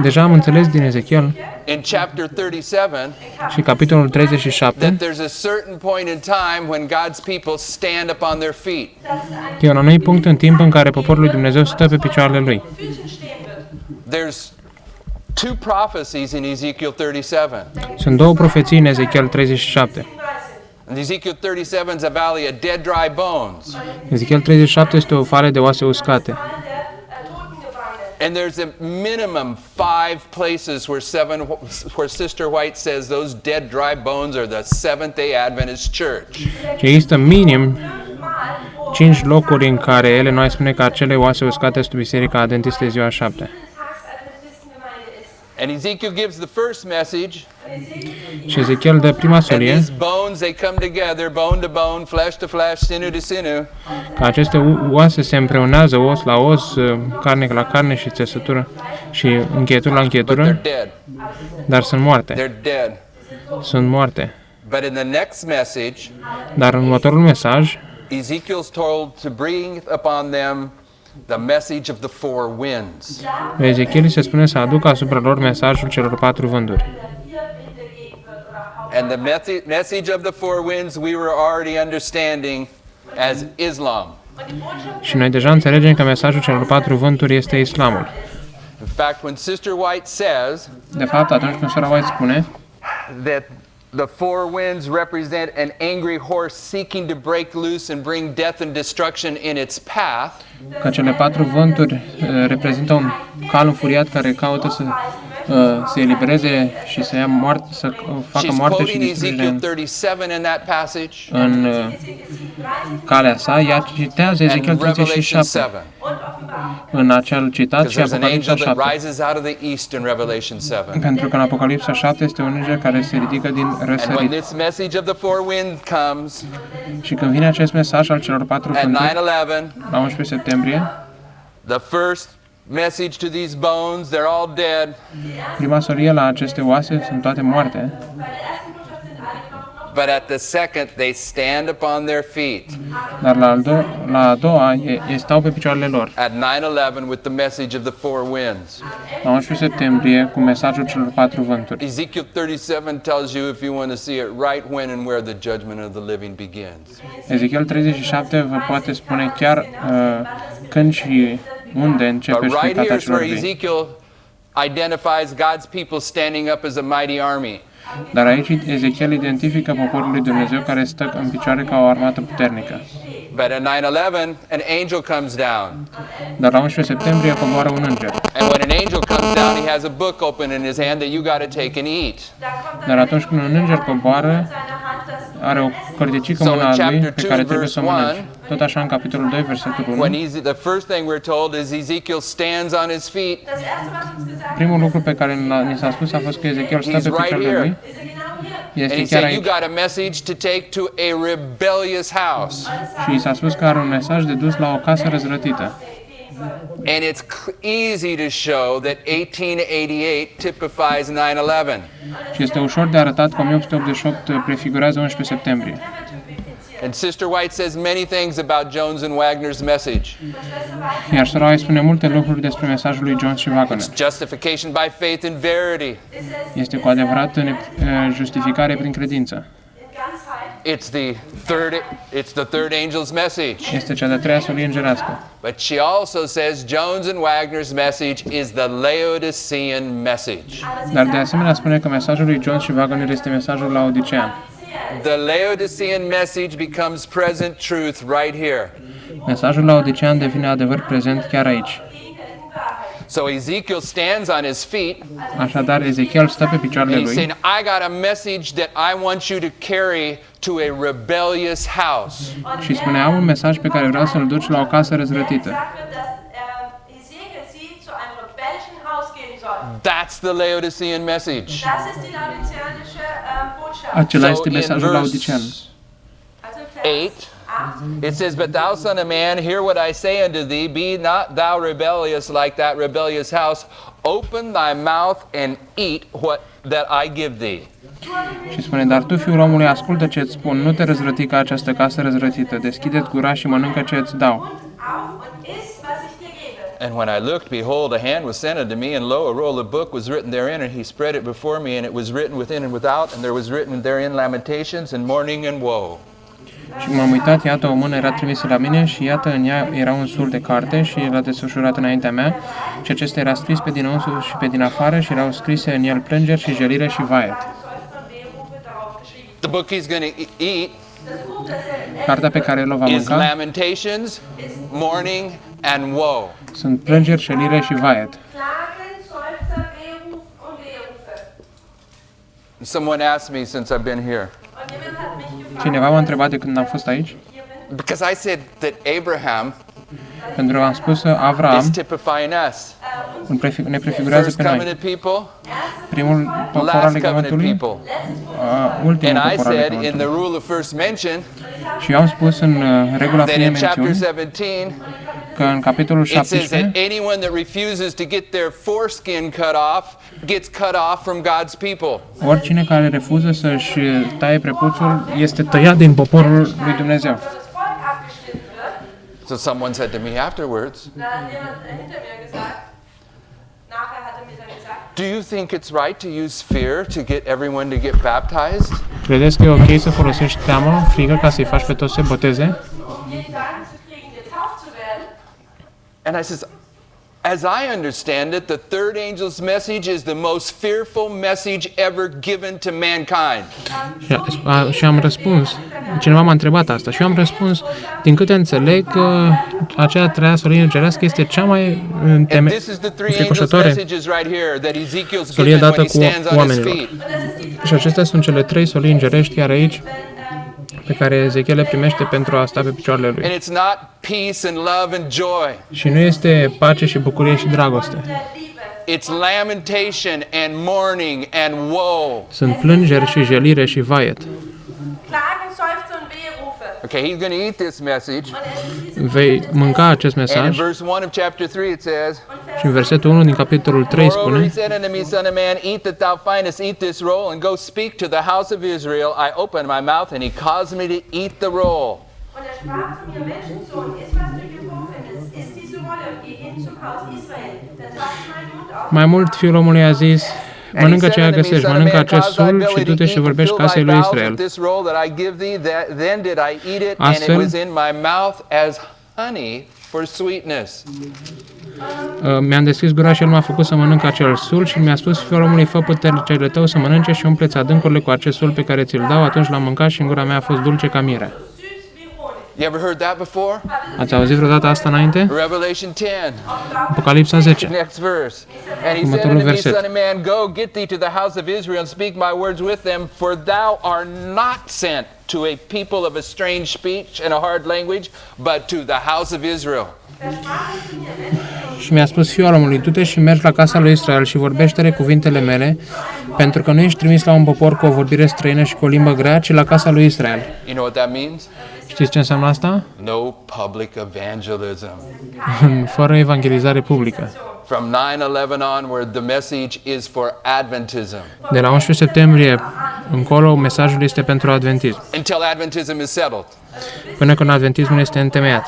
deja am înțeles din Ezechiel in chapter 37 și capitolul 37 that there's a certain point in time when God's people stand upon their feet. că e un anumit punct în timp în care poporul lui Dumnezeu stă pe picioarele lui. There's two prophecies in Ezekiel 37. Sunt două profeții în Ezechiel 37. And Ezekiel 37 is a valley of dead, dry bones. Ezechiel 37 este o vale de oase uscate. And there's a minimum 5 places where Sister White says those dead, dry bones are the Seventh-day Adventist Church. Și există minim 5 locuri în care ele noi spune că acele oase uscate sunt Biserica Adventistă de ziua 7. And Ezekiel gives the first message. Și Ezechiel dă prima And solie, these bones, they come together, bone to bone, flesh to flesh, sinew to sinew. că aceste oase se împreunează os la os, carne la carne și țesătură și încheietură la But încheietură, they're dead. dar sunt moarte. They're dead. Sunt moarte. But in the next message, Dar în următorul mesaj, Ezekiel's told to bring upon them the message of the four winds. lui Ezechiel se spune să aducă asupra lor mesajul celor 4 vânturi. And the message of the four winds we were already understanding as Islam. Și noi deja înțelegem că mesajul celor 4 vânturi este islamul. In fact, when Sister White says De fapt, atunci când sora White spune that the four winds represent an angry horse seeking to break loose and bring death and destruction in its path, că cele 4 vânturi reprezintă un cal înfuriat care caută să se elibereze și să ia moarte, să facă she's moarte și quoting distrugere Ezekiel 37 in that passage în calea sa. Ea citează Ezechiel and Revelation 37 7. în acel citat Because și there's an Apocalipsa angel that 7. rises out of the east in Revelation 7. Pentru că în Apocalipsa 7 este un înger care se ridică din And when răsărit. this message of the four winds comes Și când vine acest mesaj al celor 4 at vânturi, 9/11, la 11 septembrie, the first message to these bones, they're all dead. prima solie la aceste oase sunt toate moarte, But at the second, they stand upon their feet dar la a doua ei stau pe picioarele lor. at 9/11 with the message of the four winds. La 11 septembrie, cu mesajul celor 4 vânturi. Ezekiel 37 tells you, if you want to see it, right when and where the judgment of the living begins. Ezechiel 37 vă poate spune chiar când și unde începe But right judecata here is celor where vii. Ezekiel identifies God's people standing up as a mighty army. Dar aici Ezechiel identifică poporul lui Dumnezeu care stă în picioare ca o armată puternică. But at 9/11, an angel comes down. Dar la 11 septembrie coboară un înger. And when an angel comes down, he has a book open in his hand that you got to take and eat. Dar atunci când un înger coboară, are o cărticică în mâna lui pe care trebuie să o mănânci. Tot așa în capitolul 2, versetul 1. The first thing we're told is Ezekiel stands on his feet. Primul lucru pe care ni s-a spus a fost că Ezechiel stă pe picioarele lui. And he Este chiar said, you aici. got a message to take to a rebellious house. Și i s-a spus că are un mesaj de dus la o casă răzvrătită. And it's easy to show that 1888 typifies 9/11. Și este ușor de arătat că 1888 prefigurează 11 septembrie. And Sister White says many things about Jones and Wagner's message. Iar sora White spune multe lucruri despre mesajul lui Jones și Wagner. Justification by faith and verity. Este cu adevărat justificare prin credință. It's the third angel's message. Este cea de-a treia solie îngerească. But she also says Jones and Wagner's message is the Laodicean message. Dar de asemenea spune că mesajul lui Jones și Wagner este mesajul laodicean. The Laodicean message becomes present truth right here. Mesajul laodicean devine adevăr prezent chiar aici. So Ezekiel stands on his feet. Așadar, Ezechiel stă pe picioarele And he's lui saying, I got a message that I want you to carry to a rebellious house. și spune, am un mesaj pe care vreau să-l duci la o casă răzvrătită. That's the Laodicean message. Acela So este in mesajul laodicean. verse 8, it says, But thou, son of man, hear what I say unto thee, be not thou rebellious like that rebellious house. Open thy mouth and eat what that I give thee. Și spune, dar tu, fiul omului, ascultă ce-ți spun, nu te răzvrăti ca această casă răzvrătită. Deschide-ți gura și mănâncă ce-ți dau. And when I looked, behold, a hand was sent unto me, and lo, a roll of book was written therein, and he spread it before me, and it was written within and without, and there was written therein lamentations and mourning and woe. Și m-am uitat, iată, o mână era trimisă la mine și iată, în ea era un sul de carte și era desfășurat înaintea mea și acesta era scris pe dinăuntru și pe din afară și erau scrise în el plângeri și jelire și vaet. The book he's going to eat Cartea pe care el o va is mânca lamentations, mourning, and woe. sunt plângeri, jelire și vaet. Someone asked me since I've been here, Cineva m-a întrebat de când am fost aici, because I said that Abraham pentru că am spus că is Avram typifying us. ne prefigurează First pe noi. covenant people, Primul popor al last covenant legământului, people. ultimul And I popor al said in the legământului. rule of first mention Și eu am spus în regula that primei in chapter mențiuni 17 că în capitolul it says 17 that anyone that refuses to get their foreskin cut off gets cut off from God's people. oricine care refuză să-și taie prepuțul este tăiat din poporul lui Dumnezeu. So someone said to me afterwards, do you think it's right to use fear to get everyone to get baptized? Credeți că e ok să folosești teamă, frică, ca să-i faci pe toți să se boteze? And I says, as I understand it, the third angel's message is the most fearful message ever given to mankind. Și am răspuns, cineva m-a întrebat asta și eu am răspuns, din câte înțeleg, că acea treia solie îngerească este cea mai And this is the three angels' înfricoșătoare messages right here that Ezekiel's solie given when dată he cu stands on his oamenilor. feet. Și acestea sunt cele trei solii îngerești chiar aici, pe care Ezechiel le primește pentru a sta pe picioarele lui. And it's not peace and love and joy. Și nu este pace și bucurie și dragoste. It's lamentation and mourning and woe. Sunt plângeri și jelire și vaet. Okay, he's going to eat this message. Vei mânca acest And in mesaj verse 1 of chapter 3 it says, și în versetul 1 din capitolul 3 Moreover, he spune: said unto me, Son of man, eat that thou findest, eat this roll, and go speak to the house of Israel. I opened my mouth, and he caused me to eat the roll. Und er sprach zu mir, Menschensohn, iss, was du gerufen findest, iss diese Rolle und geh hin zum Haus Israel. Dann tat ich meinen Mund auf. Mai mult, fiul omului a zis: mănâncă ceea găsești, mănâncă acest sul și du-te și vorbești casei lui Israel. Then did I eat it, and it Astfel, was in my mouth as honey for sweetness. Mi-am deschis gura și el m-a făcut să mănânc acel sul și mi-a spus, fiul omului, fă puterile tău să mănânce și umpleți adâncurile cu acest sul pe care ți-l dau. Atunci l-am mâncat și în gura mea a fost dulce ca miere. You ever heard that before? Ați auzit vreodată asta înainte? Revelation 10. Apocalipsa 10. Next verse. And he said Următorul unto me, verset. Son of man, go, get thee to the house of Israel and speak my words with them, for thou art not sent to a people of a strange speech and a hard language, but to the house of Israel. Și mi-a spus, fiul omului, du-te și mergi la casa lui Israel și vorbește-le cuvintele mele, pentru că nu ești trimis la un popor cu o vorbire străină și cu o limbă grea, ci la casa lui Israel. You know what that means? Știți ce înseamnă asta? No public evangelism. Fără evangelizare publică. From 9/11 onward, the message is for Adventism. De la 11 septembrie încolo, mesajul este pentru adventism. Until Adventism is settled. Până când adventismul este întemeiat.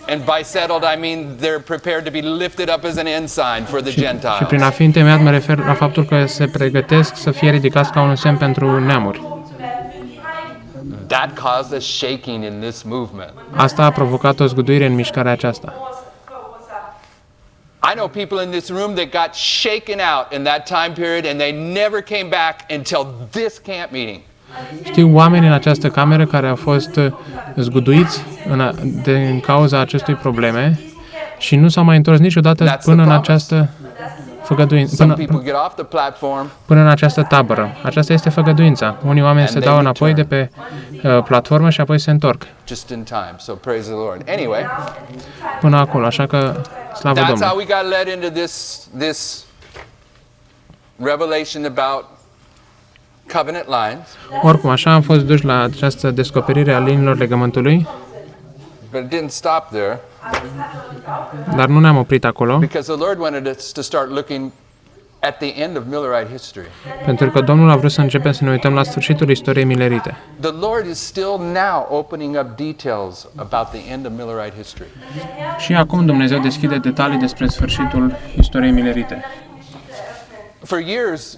And by settled, I mean they're prepared to be lifted up as an ensign for the Și Gentiles. prin a fi întemeiat mă refer la faptul că se pregătesc să fie ridicați ca un semn pentru neamuri. That caused a shaking in this movement. Asta a provocat o zguduire în mișcarea aceasta. I know people in this room that got shaken out in that time period and they never came back until this camp meeting. Știu oameni în această cameră care au fost zguduiți din cauza acestui probleme și nu s-au mai întors niciodată până în această făgăduință, până în această tabără. Aceasta este făgăduința. Unii oameni se dau înapoi de pe platformă și apoi se întorc. Până acolo, așa că slavă That's how Domnului. we got led into this revelation about covenant lines. Oricum, așa am fost duși la această descoperire a liniilor legământului, But it didn't stop there dar nu ne-am oprit acolo, because the Lord wanted us to start looking at the end of Millerite history. pentru că Domnul a vrut să începem să ne uităm la sfârșitul istoriei milerite. The Lord is still now opening up details about the end of Millerite history. Și acum Dumnezeu deschide detalii despre sfârșitul istoriei milerite. For years,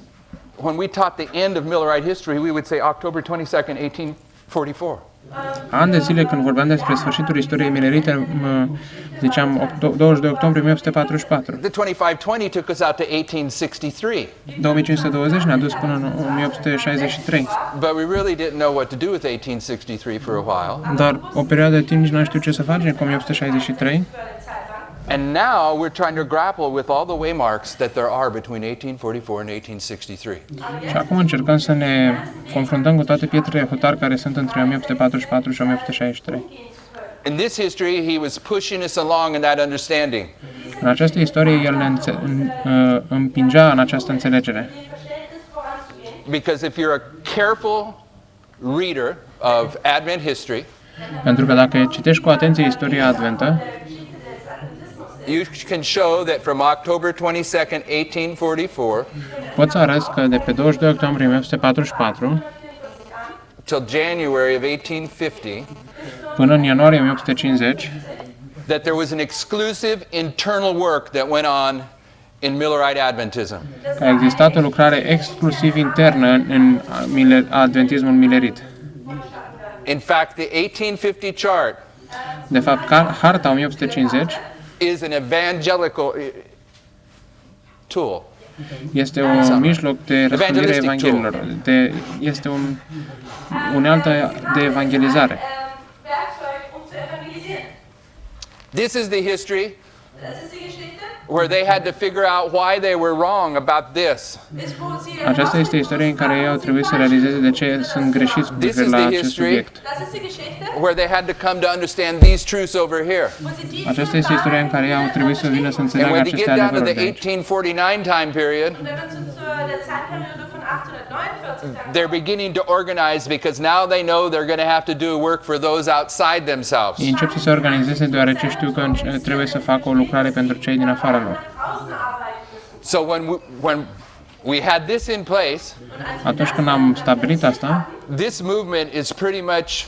when we taught the end of Millerite history, we would say October 22nd, 1844. Ani de zile când vorbeam despre sfârșitul istoriei milerite, ziceam 22 octombrie 1844. The 2520 took us out to 1863. 2520 ne-a dus până în 1863. But we really didn't know what to do with 1863 for a while. Dar o perioadă de timp nici nu știu ce să facem cu 1863. And now we're trying to grapple with all the waymarks that there are between 1844 and 1863. Și acum încercăm să ne confruntăm cu toate pietrele hotar care sunt între 1844 și 1863. In this history, he was pushing us along in that understanding. În această istorie, el ne împingea în această înțelegere. Because if you're a careful reader of Advent history, Pentru că dacă citești cu atenție istoria adventă, you can show that from October 22nd, 1844 poți să arăți că de pe 22 octombrie 1844 till January of 1850, până în ianuarie 1850, that there was an exclusive internal work that went on in Millerite Adventism. că a existat o lucrare exclusiv internă în adventismul milerit. In fact, the 1850 chart De fapt, harta 1850 is an evangelical tool. este un mijloc de răspândire a Evangheliilor. Este un unealtă de evangelizare. This is the history where they had to figure out why they were wrong about this. Aceasta este istoria în care ei au trebuit să realizeze de ce sunt greșiți cu privire la acest subiect. Where they had to come to understand these truths over here. Aceasta este istoria în care ei au trebuit să vină să And înțeleagă when they aceste get down to adevăruri the de aici. 1849 time period, they're beginning to organize because now they know they're going to have to do work for those outside themselves. Ei încep să se organizeze deoarece știu că trebuie să facă o lucrare pentru cei din afara lor. So when we had this in place, Atunci când am stabilit asta, this movement is pretty much,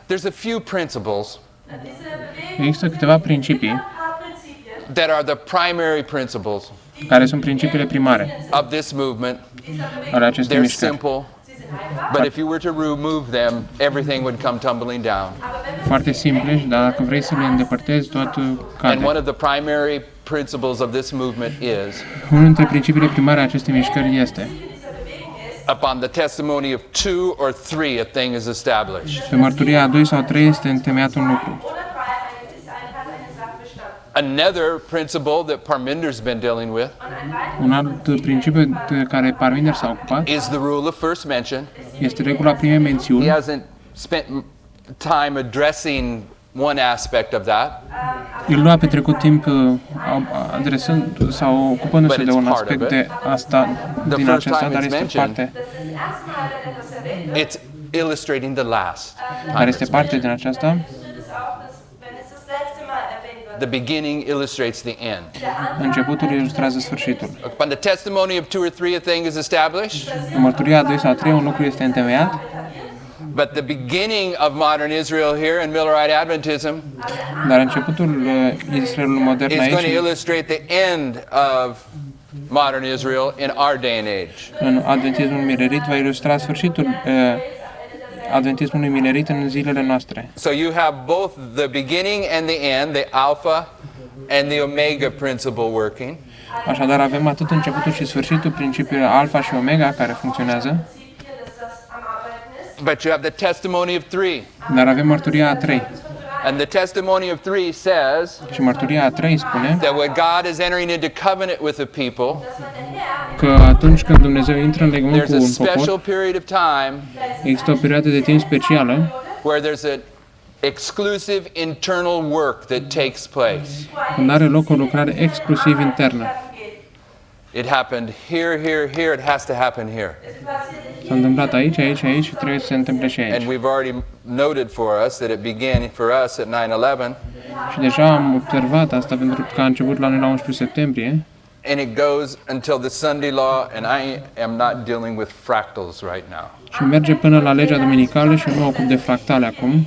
there's a few principles există câteva principii that are the primary principles care sunt principiile primare of this movement. ale acestei They're mișcări. simple, but if you were to remove them, everything would come tumbling down. foarte simple, dar dacă vrei să le îndepărtezi, tot And cade. one of the primary principles of this movement is Unul dintre principiile primare a acestei mișcări este: upon the testimony of 2 or 3 a thing is established. pe mărturia a 2 sau 3 este întemeiat un lucru. Another principle that Parminder's been dealing with Un alt principiu de care Parminder s-a ocupat is the rule of first mention. este regula primei He mențiuni. hasn't spent time addressing one aspect of that, El nu a petrecut timp adresând sau ocupându-se de un aspect de asta, din acesta, dar este parte, it's illustrating the last. dar este parte din aceasta. The beginning illustrates the end. Începutul ilustrează sfârșitul. Upon the testimony of 2 or 3 a thing is established, În mărturia a 2 sau 3 un lucru este întemeiat, but the beginning of modern Israel here in Millerite Adventism dar începutul Israelului modern is going to aici, illustrate the end of modern Israel in our day and age. în adventismul milerit, va ilustra sfârșitul adventismului milerit în zilele noastre. So you have both the beginning and the end, the alpha and the omega principle working. Așadar avem atât începutul și sfârșitul, principiile alfa și omega care funcționează, But you have the testimony of 3. dar avem mărturia a 3. And the testimony of 3 says Și mărturia a 3 spune that when God is entering into covenant with the people, că atunci când Dumnezeu intră în legământ there's cu a un special popor, period of time există o perioadă de timp specială where there's an exclusive internal work that takes place. când are loc o lucrare exclusiv internă. It happened here, here, here. It has to happen here. S-a întâmplat aici, aici, aici și trebuie să se întâmple și And aici. we've already noted for us that it began for us at 9/11, Și deja am observat asta pentru că a început la noi la 11 septembrie and it goes until the Sunday law. And I am not dealing with fractals right now. și merge până la legea duminicală și nu mă ocup de fractale acum.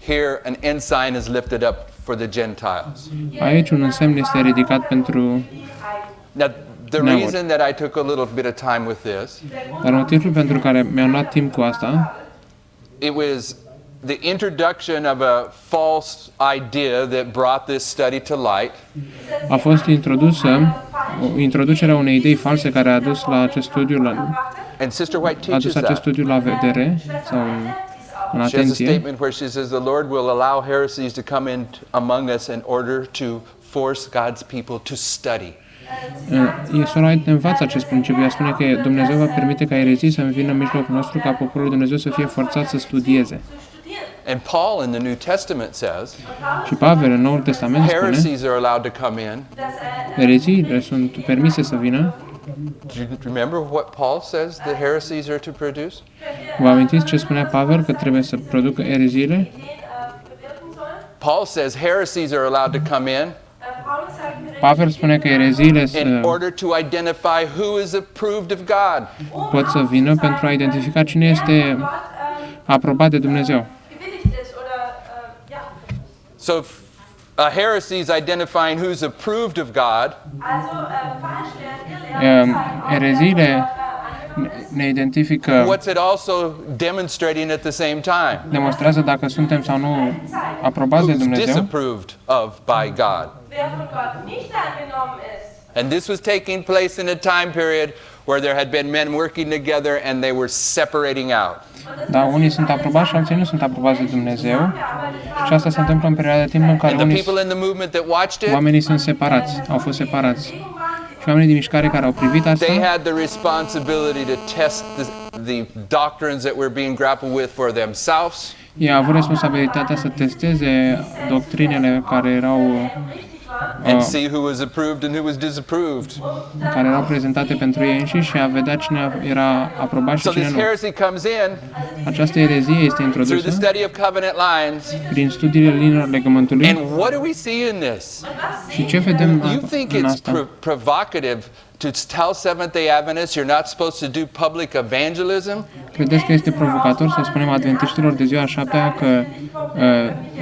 Here, an ensign is lifted up for the Gentiles. Aici un însemn este ridicat pentru... Now, the Now what? reason that I took a little bit of time with this, Dar motivul pentru care mi-am luat timp cu asta it was the introduction of a false idea that brought this study to light. a fost introducerea unei idei false care a adus la acest studiu And Sister White a teaches adus acest that. studiu la vedere sau în She has a atenție. statement where she says the Lord will allow heresies to come in among us in order to force God's people to study. Sora White ne învață acest principiu. Ea spune că Dumnezeu va permite ca erezii să vină în mijlocul nostru, ca poporul lui Dumnezeu să fie forțat să studieze. And Paul in the New Testament says Și Pavel în Noul Testament spune, heresies are allowed to come in. ereziile sunt permise să vină. Do you remember what Paul says the heresies are to produce? Vă amintiți ce spunea Pavel că trebuie să producă ereziile? Paul says heresies are allowed to come in Pavel spune că ereziile in order to identify who is approved of God. pot să vină pentru a identifica cine este aprobat de Dumnezeu. So if a heresy is identifying who's approved of God, Ereziile ne identifică, what's it also demonstrating at the same time? demonstrează dacă suntem sau nu aprobați de Who's Dumnezeu. disapproved of by God. Wer von Gott nicht angenommen ist. And this was taking place in a time period where there had been men working together and they were separating out. Dar unii sunt aprobați și alții nu sunt aprobați de Dumnezeu. Și asta se întâmplă în perioada de timp în care And the unii, people in the movement that watched it, oamenii sunt separați, au fost separați. Și oamenii din mișcare care au privit they asta, had the responsibility to test the doctrines that were being grappled with for themselves. ei au avut responsabilitatea să testeze doctrinele And see who was approved and who was disapproved. care erau prezentate pentru ei înșiși și a vedea cine era aprobat și So cine this nu. heresy comes in Această erezie este through the introdusă study of covenant lines. prin studiile liniilor legământului. And what do we see in this? Și ce vedem You think în it's asta? provocative to tell Seventh-day Adventists you're not supposed to do public evangelism? Credeți că este provocator să spunem adventiștilor de ziua 7-a că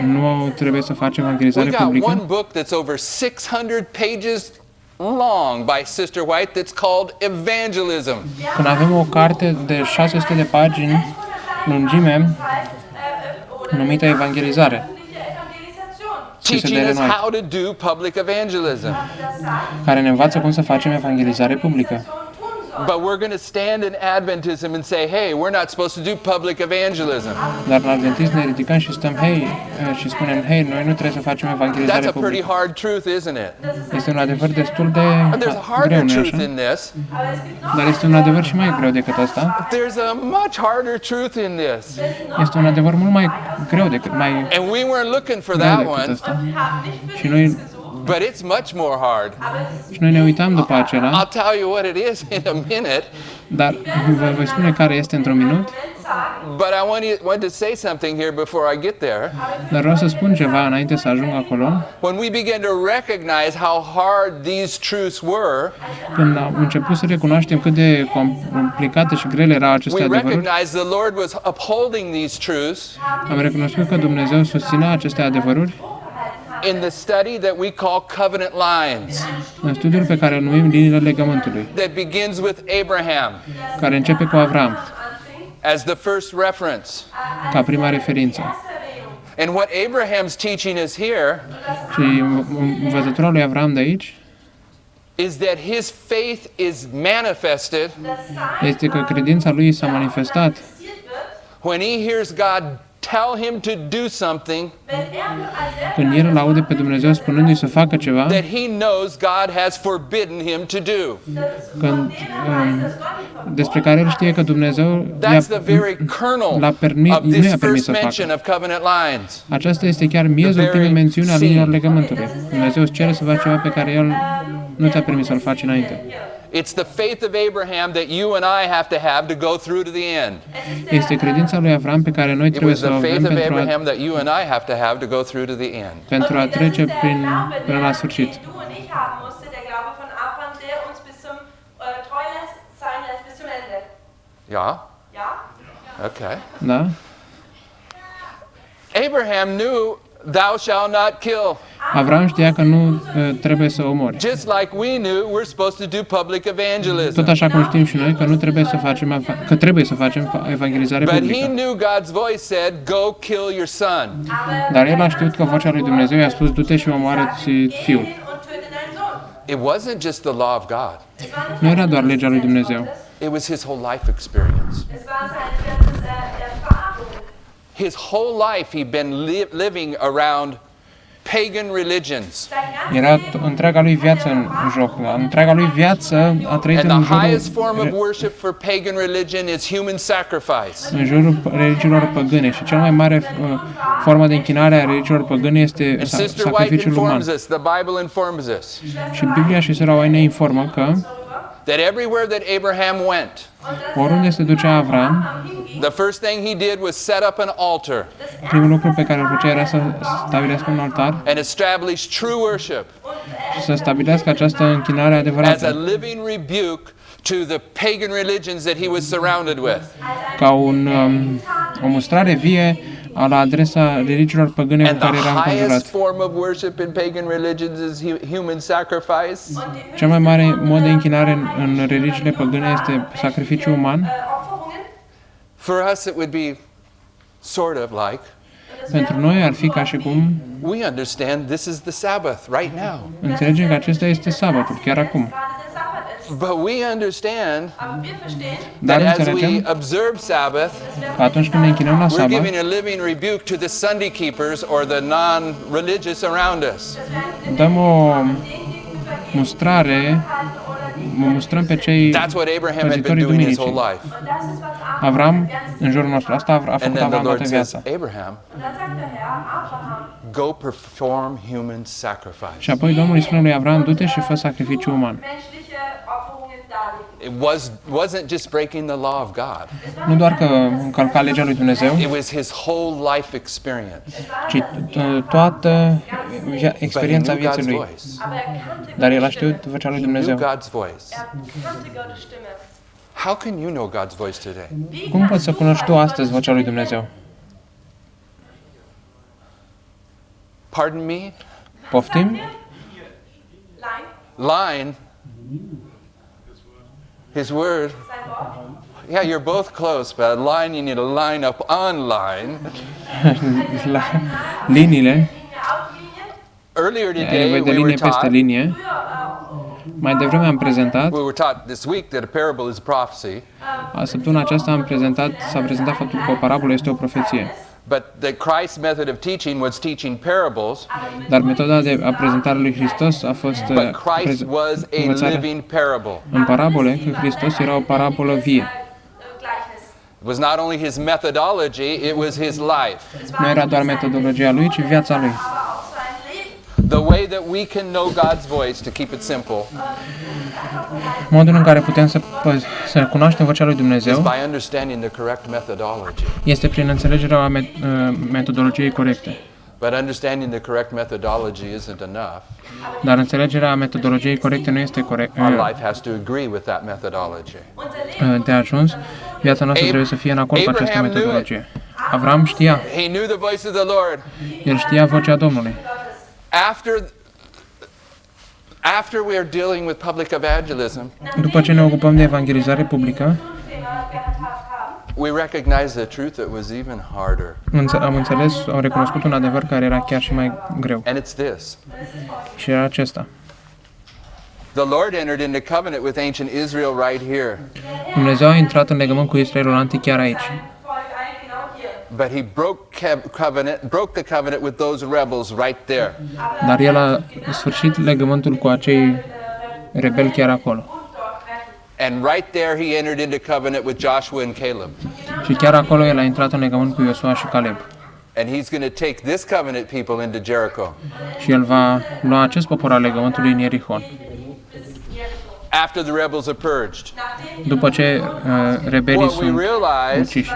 nu trebuie să facem We evangelizare got one publică? book that's over 600 pages long by Sister White that's called Evangelism. Când avem o carte de 600 de pagini lungime, numită evangelizare, teaching us how to do public evangelism. care ne învață cum să facem evangelizare publică. But we're going to stand in Adventism and say, hey, we're not supposed to do public evangelism. Dar la adventism ne ridicăm și stăm, și spunem, noi nu trebuie să facem That's evangelizare a pretty publică. hard truth, isn't it? Este un adevăr destul de There's a greu, harder nu truth așa? in this. Dar este un adevăr și mai greu decât asta. There's a much harder truth in this. Este un adevăr mult mai greu decât And we weren't looking for greu that decât one, asta. Și noi but it's much more hard. ne uitam după acela, I'll tell you what it is in a minute, dar vă voi spune care este într-un minut. but I want to say something here before I get there. Dar vreau să spun ceva înainte să ajung acolo. When we begin to recognize how hard these truths were, Când am început să recunoaștem cât de complicate și grele erau aceste we adevăruri, recognize the Lord was upholding these truths am recunoscut că Dumnezeu susținea aceste adevăruri in the study that we call covenant lines, în studiul pe care îl numim Liniile Legământului, that begins with Abraham care începe cu Avram as the first reference. ca prima referință. And what Abraham's teaching us here Și învățătura lui Avram de aici is that his faith is manifested este că credința lui s-a manifestat when he hears God tell him to do something când el îl aude pe Dumnezeu spunându-i să facă ceva, that he knows God has forbidden him to do. când, despre care el știe că Dumnezeu That's the very kernel l-a permis, of nu this i-a permis first să mention facă. of covenant lines. Aceasta este chiar miezul primei mențiuni a liniilor legământului. Dumnezeu îți cere să faci ceva pe care El nu ți-a permis să-l faci înainte. It's the faith of Abraham that you and I have to go through to the end. Este credința lui Avram pe care noi It trebuie was să o the avem faith of pentru Abraham that you and I have to go through to the end. a trece până la sfârșit. Du und ich haben musste, der Glaube von Abraham, der uns bis zum treu sein lässt bis zum Ende. Yeah? Ja? Okay. Da? Abraham knew thou shalt not kill. Avram știa că nu trebuie să omori. Just like we knew we're supposed to do public evangelism. Tot așa cum știm și noi că nu trebuie să facem că trebuie să facem evangelizare But he publică. knew God's voice said, go kill your son. Dar el a știut că vocea lui Dumnezeu i-a spus du-te și omoară-ți fiul. Und töte deinen Sohn. It wasn't just the law of God. Nu era doar legea lui Dumnezeu. It was his whole life experience. Es war seine ganze Erfahrung. His whole life he'd been living around pagan religions. Era întreaga lui viață în joc. Întreaga lui viață a trăit And în the highest form of jurul, worship for pagan religion is human sacrifice. în jurul religiilor păgâne. Și cea mai mare formă de închinare a religiilor păgâne este And Sister White sacrificiul uman. informs us, the Bible informs us, Și Biblia și Sora White ne informă că that everywhere that Abraham went, oriunde se ducea Avram, the first thing he did was set up an altar primul lucru pe care îl făcea era să stabilească un altar and establish true worship și să stabilească această închinare as a adevărată, living rebuke to the pagan religions that he was surrounded with. ca o mustrare vie la adresa religiilor păgâne cu And the care era highest înconjurat. form of worship in pagan religions is human sacrifice. Cel mai mare mod de închinare în religiile păgâne este sacrificiul uman. For us, it would be sort of like, Pentru noi ar fi ca și cum we understand this is the Sabbath right now. înțelegem că acesta este sabatul, chiar acum. But we understand Aber wir verstehen, Dar that as we înțelegem observe Sabbath, că atunci când ne închinăm la we're sabat, giving a living rebuke to the Sunday keepers or the non-religious around us. dăm o mustrare, mustrăm pe cei That's what Abraham had been păzitorii doing his duminicii. whole life. und das ist, was Avram, în jurul nostru, asta a And făcut then the Avram Lord toată says, viața. Abraham, Und dann sagt der Herr, Abraham, go perform human Și sacrifice. apoi Domnul îi spune lui Avram, du-te și fă sacrificiu uman. menschliche Opferungen darlegen. It wasn't just breaking the law of God. Nu doar că încălca legea lui Dumnezeu, It was his whole life experience. ci toată But he experiența knew vieții God's lui. voice. Aber kannte Dar el a Gottes Stimme. știut vocea lui He knew Dumnezeu. God's voice. Kannte Gottes Stimme. How can you know God's voice today? Cum poți să cunoști tu astăzi vocea lui Dumnezeu? Pardon me? Poftim? Line. Line. His word. sein Wort. Yeah, you're both close, but line you need to line up online. Liniile, Linie auf Linie. Earlier ai today nevoie de we were linie peste taught, linie. Mai devreme am prezentat, we were taught this week that a parable is a prophecy, săptămâna aceasta s-a prezentat faptul că o parabolă este o profeție. but the Christ's method of teaching was teaching parables, Dar metoda de a prezentare lui Hristos a fost but Christ was a învățarea living parable. în parabole, că Hristos era o parabolă vie. Gleichnis. It was not only his methodology, it was his life. Nu era doar metodologia lui, ci viața lui. Aber auch sein Leben. The way that we can know God's voice, to keep it simple, Modul în care putem să cunoaștem vocea lui is Dumnezeu by understanding the correct methodology. este prin înțelegerea metodologiei corecte. But understanding the correct methodology isn't enough. Dar înțelegerea metodologiei corecte nu este Our life has to agree with that methodology. de ajuns. Viața noastră trebuie să fie în acord cu această Abraham knew it. metodologie. Avram știa, He knew the voice of the Lord. el știa vocea Domnului. After we are dealing with public evangelism, După ce ne ocupăm de evangelizare publică, gehandhabt haben. we recognize the truth that was even harder. am recunoscut un adevăr care era chiar și mai greu. And it's this. Și era acesta. The Lord entered into covenant with ancient Israel right here, Dumnezeu a intrat în legământ cu Israelul antic chiar aici. Volk ein, genau hier. but he broke the covenant with those rebels right there. Dar el a sfârșit legământul cu acei rebeli chiar acolo. And right there he entered into covenant with Joshua and Caleb. Și chiar acolo el a intrat în legământ cu Iosua și Caleb. And he's going to take this covenant people into Jericho. Și el va lua acest popor al legământului în Ierihon. After the rebels are purged. După ce rebelii What we sunt realized uciși.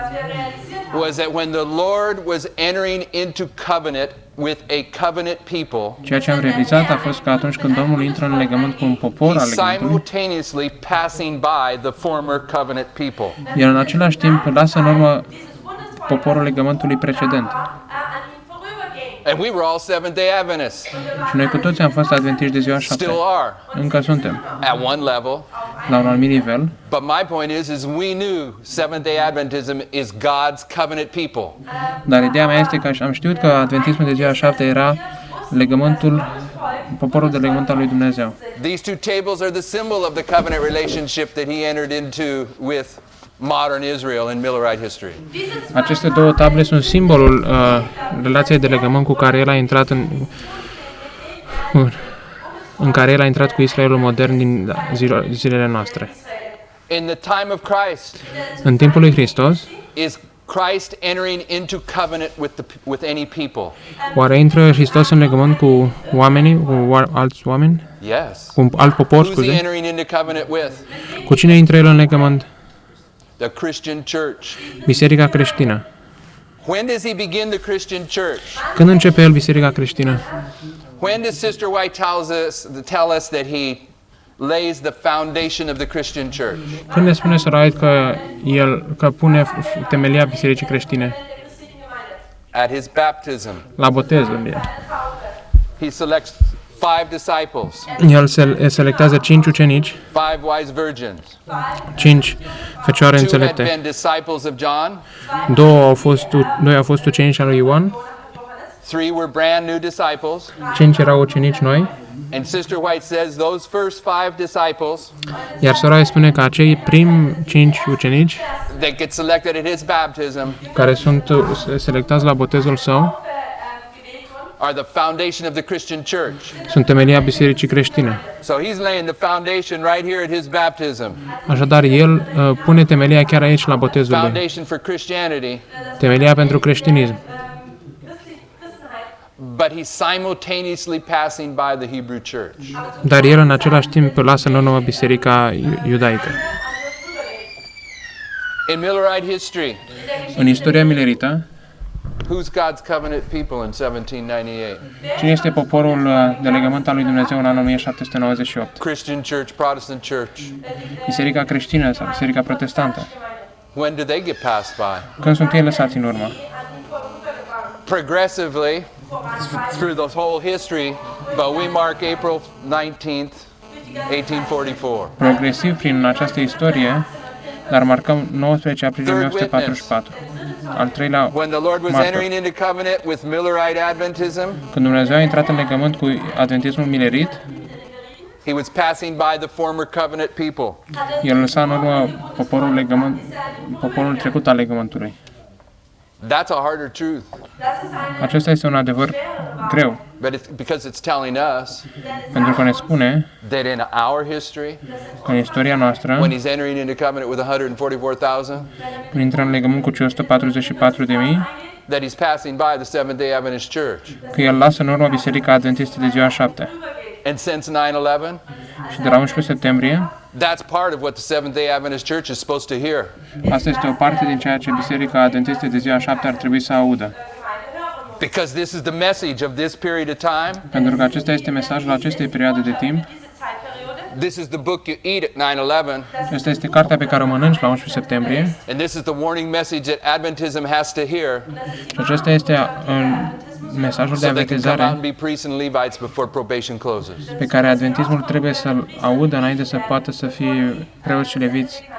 was that when the Lord was entering into covenant with a covenant people, Ceea ce am realizat a fost că atunci când Domnul intră în legământ cu un popor al he's legământului, simultaneously passing by the former covenant people. el în același timp lasă în urmă poporul legământului precedent. An ihm vorübergehen. And we were all Seventh-day Adventists. Și noi cu toți am fost adventiști de ziua 7. Still are, Încă suntem, at one level. la un anumit nivel. But my point is we knew Seventh-day Adventism is God's covenant people. Dar ideea mea este că am știut că adventismul de ziua 7 era poporul de legământ al lui Dumnezeu. These two tables are the symbol of the covenant relationship that he entered into with modern Israel in Millerite history. Aceste două table sunt simbolul relației de legământ cu care el a intrat în care el a intrat cu Israelul modern din zilele noastre. In the time of Christ, În timpul lui Hristos, is Christ entering into covenant with any people? oare intră Hristos în legământ cu oamenii, cu alți oameni? Yes. Cu alt popor, Who's he scuze? entering into covenant with? Cu cine intră el în legământ? The Christian church. Biserica creștină. When does he begin the Christian church? Când începe el biserica creștină? When does Sister White tell us that he lays the foundation of the Christian church? Când ne spune Sora White că pune temelia bisericii creștine? At his baptism. La botezul ei. He selects 5 disciples, El selectează 5 ucenici, 5 wise virgins. 5 fecioare 2 had înțelepte. been disciples of John, 2 au fost ucenici al lui Ioan, 3 were brand new disciples, 5 erau ucenici noi, and Sister White says those first 5 disciples, iar Sora White spune că acei primi 5 ucenici they get selected at his baptism, care sunt selectați la botezul său are the foundation of the Christian church. sunt temelia bisericii creștine. So he's laying the foundation right here at his baptism. Așadar, el pune temelia chiar aici la botezul lui. Foundation for Christianity, Temelia pentru creștinism. but he's simultaneously passing by the Hebrew church. Dar el în același timp lasă în urmă biserica iudaică. In Millerite history, În istoria milerită, who's God's covenant people in 1798? cine este poporul de legământ al lui Dumnezeu în anul 1798? Christian church, Protestant church. Biserica creștină sau biserica protestantă. When do they get passed by? Când sunt ei lăsați în urmă? Progressively, through the whole history, but we mark April 19th 1844. Progresiv prin această istorie, dar marcăm 19 aprilie 1944. Al treilea When the Lord was martor. entering into covenant with Millerite Adventism, Când Dumnezeu a intrat în legământ cu adventismul milerit, he was passing by the former covenant people. el lăsa în urmă poporul trecut al legământului. That's a harder truth, Acesta este un adevăr greu, but it's because it's telling us pentru că ne spune that in our history, că în istoria noastră, when he's entering into covenant with 144,000, când intră în legământ cu cei 144.000, that he's passing by the Seventh-day Adventist Church. că el lasă în urmă Biserica Adventistă de ziua 7. And since 9/11, Și de la 11 septembrie, that's part of what the Seventh-day Adventist Church is supposed to hear. asta este o parte din ceea ce Biserica Adventistă de ziua 7 ar trebui să audă. Because this is the message of this period of time. Pentru că acesta este mesajul acestei perioade de timp. This is the book you eat at 9/11. Asta este cartea pe care o mănânci la 11 septembrie. And this is the warning message that Adventism has to hear Și acesta este mesajul de so they can come out avertizare and be priests and Levites before probation closes. pe care adventismul trebuie să-l audă înainte să poată să fie preoți și leviți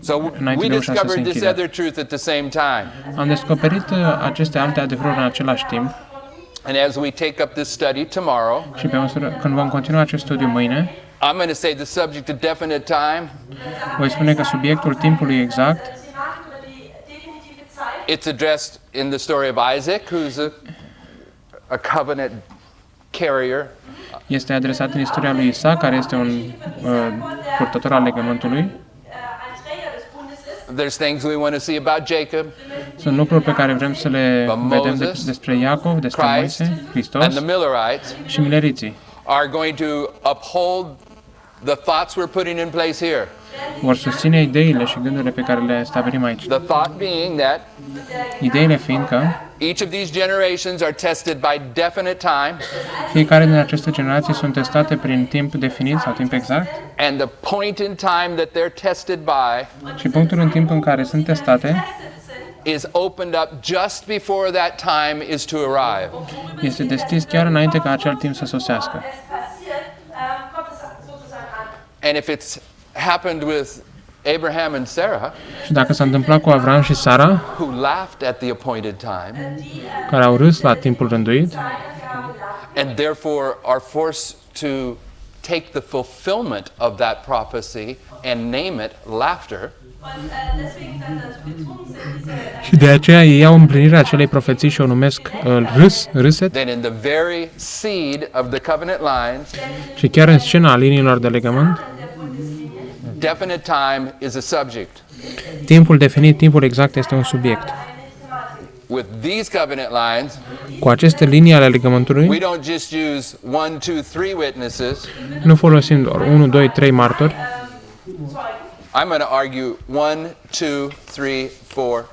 So înainte we de ușa să se discovered this închidă. other truth at the same time. Am descoperit aceste alte adevăruri în același timp And as we take up this study tomorrow, și pe măsură când vom continua acest studiu mâine, I'm going to say the subject of definite time, voi spune că subiectul timpului exact it's addressed in the story of Isaac, who's a covenant carrier. este adresat în istoria lui Isaac, care este un purtător al legământului. There's things we want to see about Jacob Sunt lucruri pe care vrem să le vedem despre Iacov, despre Christ, Moise, and Hristos the Millerites și mileriții. are going to uphold the thoughts we're putting in place here. Vor susține ideile și gândurile pe care le stabilim aici. The thought being that Ideile fiind că each of these generations are tested by definite time, fiecare din aceste generații sunt testate prin timp definit sau timp exact and the point in time that they're tested by și punctul în timp în care sunt testate is opened up just before that time is to arrive. este deschis chiar înainte ca acel timp să sosească. And if it's happened with Abraham and Sarah, Și dacă s-a întâmplat cu Avram și Sara, who laughed at the appointed time care au râs la timpul rânduit and therefore are forced to take the fulfillment of that prophecy and name it laughter, și de aceea ei iau împlinirea acelei profeții și o numesc râset, then in the very seed of the covenant lines, și chiar în scena liniilor de legământ, definite time is a subject. timpul definit, timpul exact este un subiect. With these covenant lines, Cu aceste linii ale legământului, we don't just use 1, 2, 3 witnesses. nu folosim doar 1, 2, 3 martori, I'm going to argue 1, 2, 3, 4,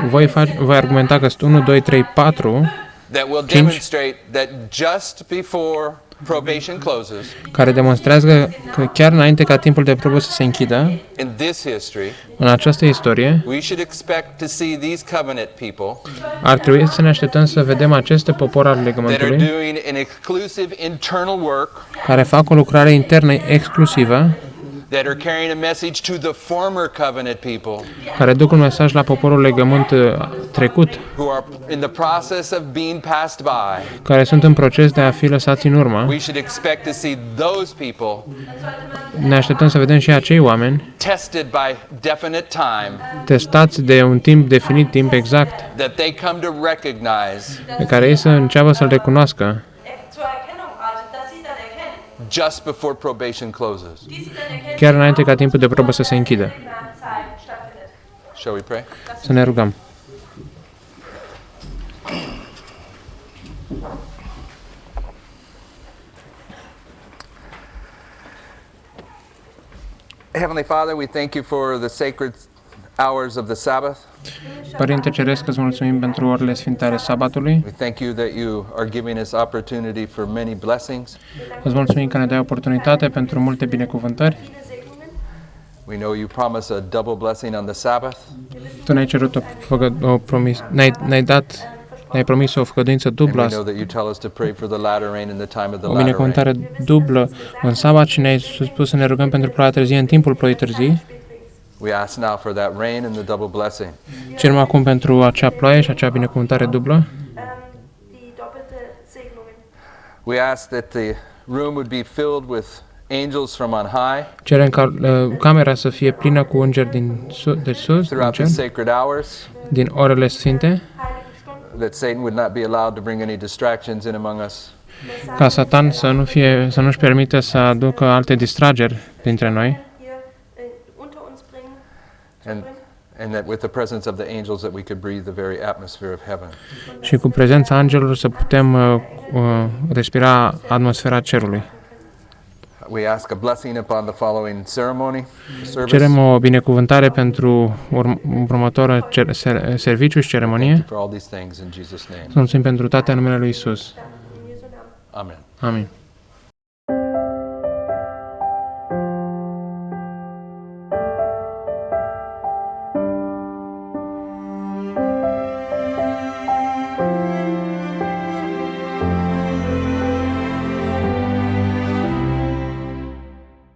5 voi argumenta că sunt 1, 2, 3, 4, that will demonstrate that just before probation closes care demonstrează că chiar înainte ca timpul de probă să se închidă, in this history, în această istorie, we should expect to see these covenant people ar trebui să ne așteptăm să vedem aceste popor al that are legământului doing an exclusive internal work, care fac o lucrare internă exclusivă, that are carrying a message to the former covenant people care duc un mesaj la poporul legământ trecut, who are in the process of being passed by. care sunt în proces de a fi lăsați în urmă. We should expect to see those people Ne așteptăm să vedem și acei oameni tested by definite time, testați de un timp definit, timp exact, that they come to recognize pe care ei să înceapă să-l recunoască just before probation closes. chiar înainte ca timpul de probă să se închidă. Shall we pray? Să ne rugăm. Heavenly Father, we thank you for the sacred hours of the Sabbath. Părinte Ceresc, îți mulțumim pentru orele sfinte ale sabatului. We thank you that you are giving us opportunity for many blessings. Îți mulțumim că ne dai oportunitate pentru multe binecuvântări. We know you promise a double blessing on the Sabbath. Tu ne-ai cerut ne-ai dat Ne-ai promis o făgăduință And we dublă, know that you tell us to pray for the latter rain in the time of the o latter rain. binecuvântare dublă în sabat și ne-ai spus să ne rugăm pentru ploaia târzie în timpul ploii târzii. We ask now for that rain and the double blessing. Cerem acum pentru acea ploaie și acea binecuvântare dublă. Die doppelte Segnungen. We ask that the room would be filled with angels from on high Cerem ca camera să fie plină cu îngeri de sus, din throughout cer, these sacred hours, din orele sfinte, Heiligen Stunden. that Satan would not be allowed to bring any distractions in among us. ca Satan să nu-și permite să aducă alte distrageri printre noi Hier unter uns bringen. And that with the presence of the angels that we could breathe the very atmosphere of heaven. și cu prezența angelilor să putem respira atmosfera cerului. We ask a blessing upon the following ceremony, service. Cerem o binecuvântare pentru următorul serviciu și ceremonie. For all these things in Jesus' name. Să mulțumim pentru toate în numele lui Isus. In Jesu Namen. Amen. Amin.